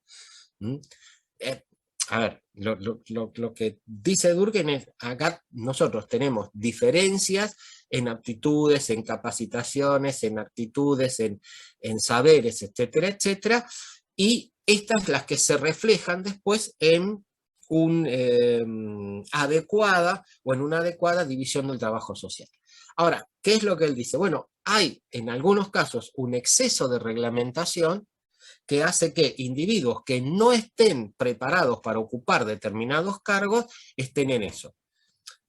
A ver, lo que dice Durkheim es, acá nosotros tenemos diferencias en aptitudes, en capacitaciones, en actitudes, en saberes, etcétera, etcétera, y estas las que se reflejan después en una adecuada división del trabajo social. Ahora, ¿qué es lo que él dice? Bueno, hay en algunos casos un exceso de reglamentación que hace que individuos que no estén preparados para ocupar determinados cargos estén en eso.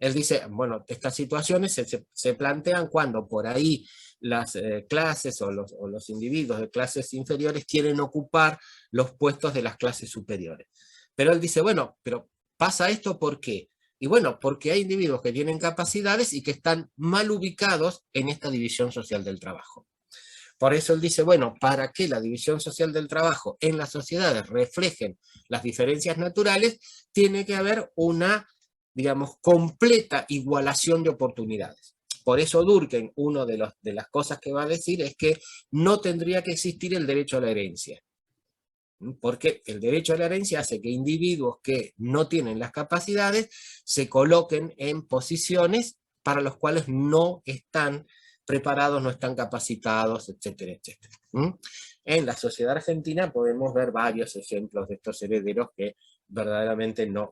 Él dice, bueno, estas situaciones se plantean cuando por ahí las clases o los individuos de clases inferiores quieren ocupar los puestos de las clases superiores. Pero él dice, bueno, pero ¿pasa esto por qué? Y bueno, porque hay individuos que tienen capacidades y que están mal ubicados en esta división social del trabajo. Por eso él dice, bueno, para que la división social del trabajo en las sociedades reflejen las diferencias naturales, tiene que haber una, digamos, completa igualación de oportunidades. Por eso Durkheim, una de las cosas que va a decir es que no tendría que existir el derecho a la herencia. Porque el derecho a la herencia hace que individuos que no tienen las capacidades se coloquen en posiciones para las cuales no están preparados, no están capacitados, etcétera, etcétera. En la sociedad argentina podemos ver varios ejemplos de estos herederos que verdaderamente no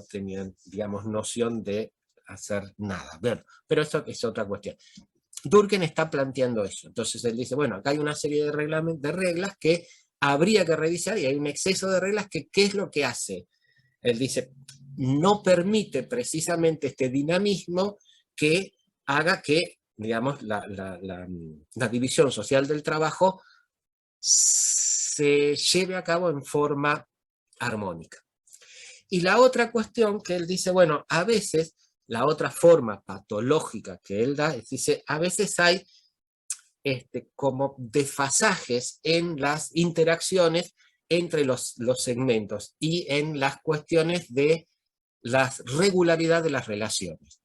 tenían, digamos, noción de hacer nada. Bueno, pero eso es otra cuestión. Durkheim está planteando eso. Entonces él dice, bueno, acá hay una serie de reglas que habría que revisar, y hay un exceso de reglas que, ¿qué es lo que hace? Él dice, no permite precisamente este dinamismo que haga que, digamos, la división social del trabajo se lleve a cabo en forma armónica. Y la otra cuestión que él dice, bueno, a veces, la otra forma patológica que él da, es, dice, a veces hay como desfasajes en las interacciones entre los segmentos y en las cuestiones de la regularidad de las relaciones.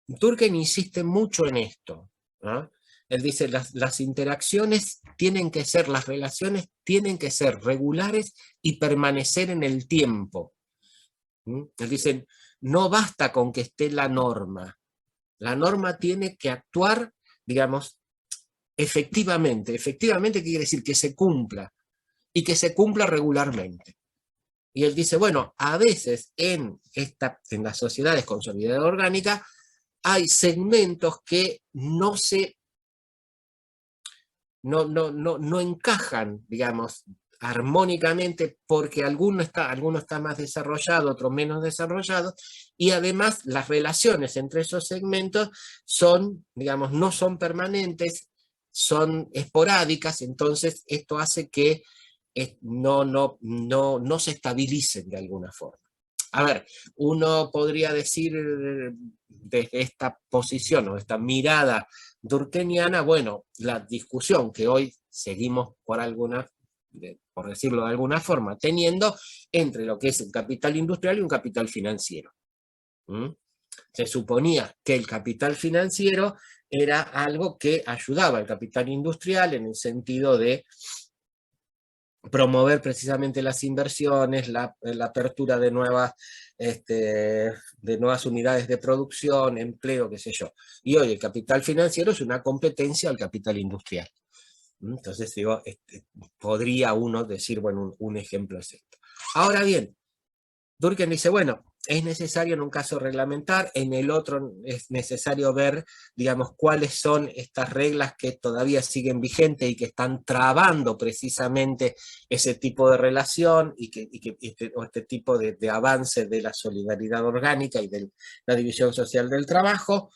Durkheim insiste mucho en esto, ¿no? Él dice, las interacciones tienen que ser, las relaciones tienen que ser regulares y permanecer en el tiempo. Él dice, no basta con que esté la norma tiene que actuar, digamos, efectivamente. Efectivamente quiere decir que se cumpla, y que se cumpla regularmente. Y él dice, bueno, a veces en las sociedades con solidaridad orgánica hay segmentos que no se no encajan, digamos, armónicamente, porque alguno está más desarrollado, otro menos desarrollado, y además las relaciones entre esos segmentos son, digamos, no son permanentes, son esporádicas, entonces esto hace que no se estabilicen de alguna forma. A ver, uno podría decir desde esta posición o esta mirada durkheimiana, bueno, la discusión que hoy seguimos por decirlo de alguna forma, teniendo entre lo que es el capital industrial y un capital financiero. Se suponía que el capital financiero era algo que ayudaba al capital industrial en el sentido de promover precisamente las inversiones, la apertura de nuevas unidades de producción, empleo, qué sé yo. Y hoy el capital financiero es una competencia al capital industrial. Entonces, digo, podría uno decir, bueno, un ejemplo es esto. Ahora bien, Durkheim dice, bueno, es necesario en un caso reglamentar, en el otro es necesario ver, digamos, cuáles son estas reglas que todavía siguen vigentes y que están trabando precisamente ese tipo de relación y este tipo de avance de la solidaridad orgánica y de la división social del trabajo.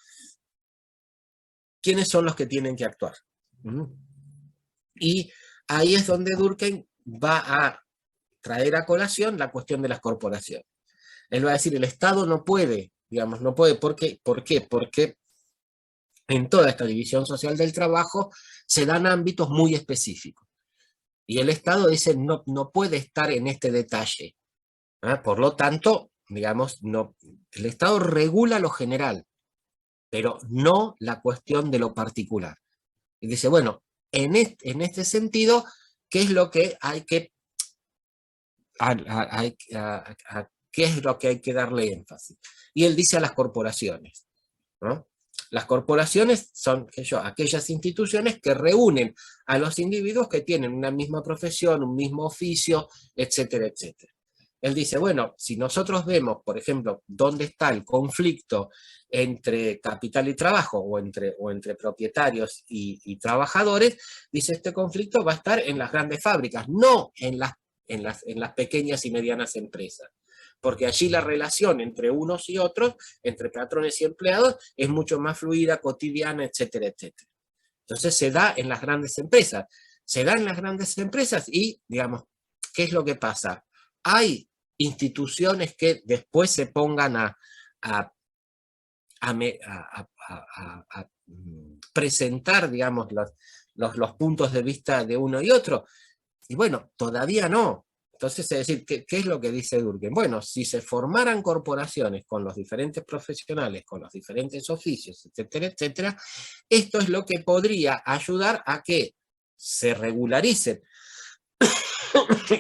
¿Quiénes son los que tienen que actuar? Y ahí es donde Durkheim va a traer a colación la cuestión de las corporaciones. Él va a decir, el Estado no puede, digamos, no puede, ¿por qué? Porque en toda esta división social del trabajo se dan ámbitos muy específicos. Y el Estado dice, no puede estar en este detalle. Por lo tanto, digamos, el Estado regula lo general, pero no la cuestión de lo particular. Y dice, bueno, en este sentido, ¿qué es lo que hay que qué es lo que hay que darle énfasis? Y él dice a las corporaciones, ¿no? Las corporaciones son aquellas instituciones que reúnen a los individuos que tienen una misma profesión, un mismo oficio, etcétera, etcétera. Él dice, bueno, si nosotros vemos, por ejemplo, dónde está el conflicto entre capital y trabajo, o entre propietarios y trabajadores, dice, este conflicto va a estar en las grandes fábricas, no en las pequeñas y medianas empresas. Porque allí la relación entre unos y otros, entre patrones y empleados, es mucho más fluida, cotidiana, etcétera, etcétera. Entonces se da en las grandes empresas. Se da en las grandes empresas y, digamos, ¿qué es lo que pasa? Hay instituciones que después se pongan a presentar, digamos, los puntos de vista de uno y otro. Y bueno, todavía no. Entonces, es decir, ¿qué es lo que dice Durkheim? Bueno, si se formaran corporaciones con los diferentes profesionales, con los diferentes oficios, etcétera, etcétera, esto es lo que podría ayudar a que se regularicen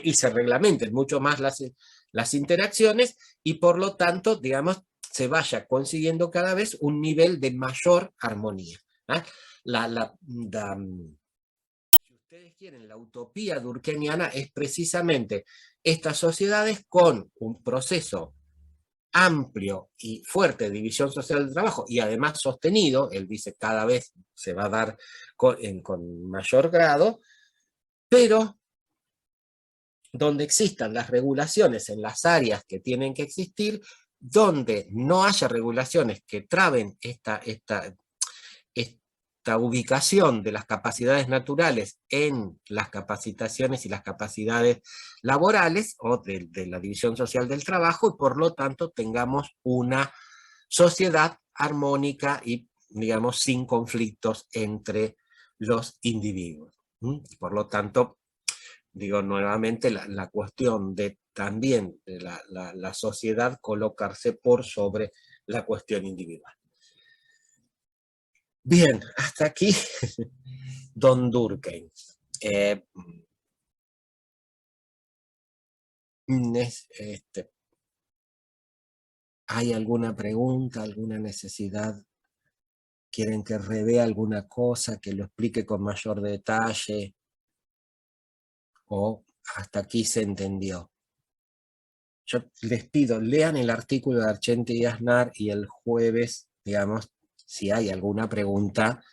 y se reglamenten mucho más las interacciones y por lo tanto, digamos, se vaya consiguiendo cada vez un nivel de mayor armonía. Si ustedes quieren, la utopía durkheimiana es precisamente estas sociedades con un proceso amplio y fuerte de división social del trabajo y además sostenido, él dice cada vez se va a dar con mayor grado, pero donde existan las regulaciones en las áreas que tienen que existir, donde no haya regulaciones que traben esta ubicación de las capacidades naturales en las capacitaciones y las capacidades laborales o de la división social del trabajo y por lo tanto tengamos una sociedad armónica y, digamos, sin conflictos entre los individuos. Por lo tanto, digo nuevamente, la cuestión de también de la sociedad colocarse por sobre la cuestión individual. Bien, hasta aquí Don Durkheim. ¿Hay alguna pregunta, alguna necesidad? ¿Quieren que revea alguna cosa, que lo explique con mayor detalle? ¿O hasta aquí se entendió? Yo les pido, lean el artículo de Argenti y Aznar y el jueves, digamos, si hay alguna pregunta,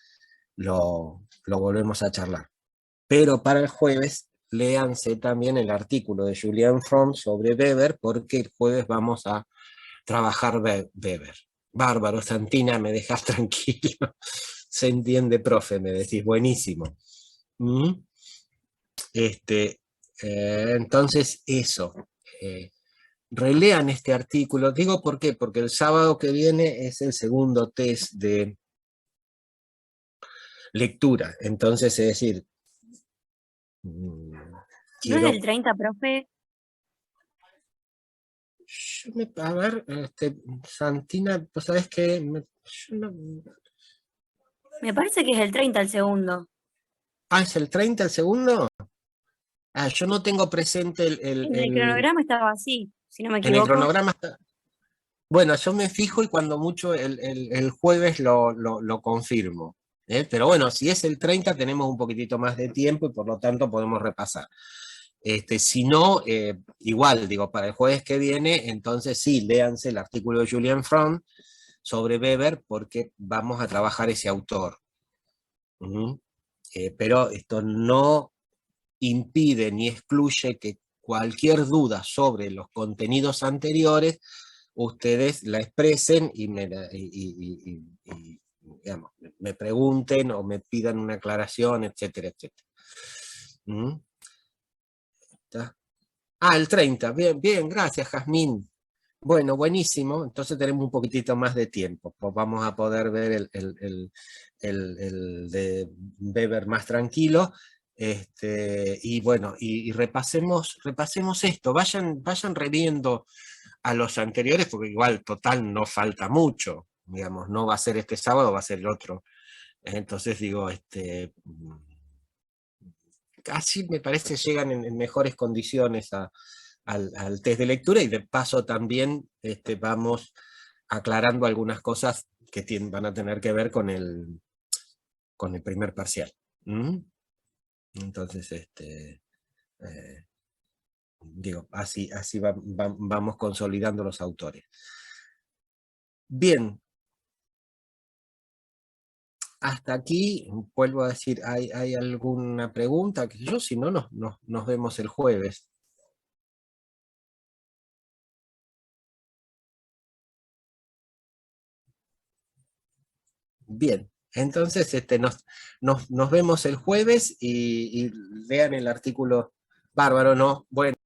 lo volvemos a charlar. Pero para el jueves, léanse también el artículo de Julian Fromm sobre Weber, porque el jueves vamos a trabajar Weber. Bárbaro, Santina, me dejas tranquilo. Se entiende, profe, me decís, buenísimo. Entonces, eso. Relean este artículo. Digo, ¿por qué? Porque el sábado que viene es el segundo test de lectura. Entonces, es decir, ¿No es el 30, profe? A ver, Santina, pues sabes que Me parece que es el 30 el segundo. Ah, ¿es el 30 el segundo? Ah, yo no tengo presente En el cronograma estaba así, si no me en el equivoco. cronograma está. Bueno, yo me fijo y cuando mucho el jueves lo confirmo. Pero bueno, si es el 30 tenemos un poquitito más de tiempo y por lo tanto podemos repasar. Si no, igual, digo, para el jueves que viene, entonces sí, léanse el artículo de Julian Fromm sobre Weber porque vamos a trabajar ese autor. Pero esto no impide ni excluye que cualquier duda sobre los contenidos anteriores ustedes la expresen y digamos, me pregunten o me pidan una aclaración, etcétera, etcétera. El 30, bien, bien, gracias, Jazmín. Bueno, buenísimo, entonces tenemos un poquitito más de tiempo, pues vamos a poder ver el de Weber más tranquilo, y bueno, y repasemos esto, vayan reviendo a los anteriores, porque igual, total, no falta mucho, digamos, no va a ser este sábado, va a ser el otro. Entonces digo, casi me parece llegan en mejores condiciones al test de lectura, y de paso también vamos aclarando algunas cosas que van a tener que ver con el primer parcial. Entonces, digo, así vamos consolidando los autores. Bien. Hasta aquí, vuelvo a decir, ¿hay alguna pregunta? Si no, nos vemos el jueves. Bien, entonces nos vemos el jueves y lean el artículo. Bárbaro, ¿no? Bueno.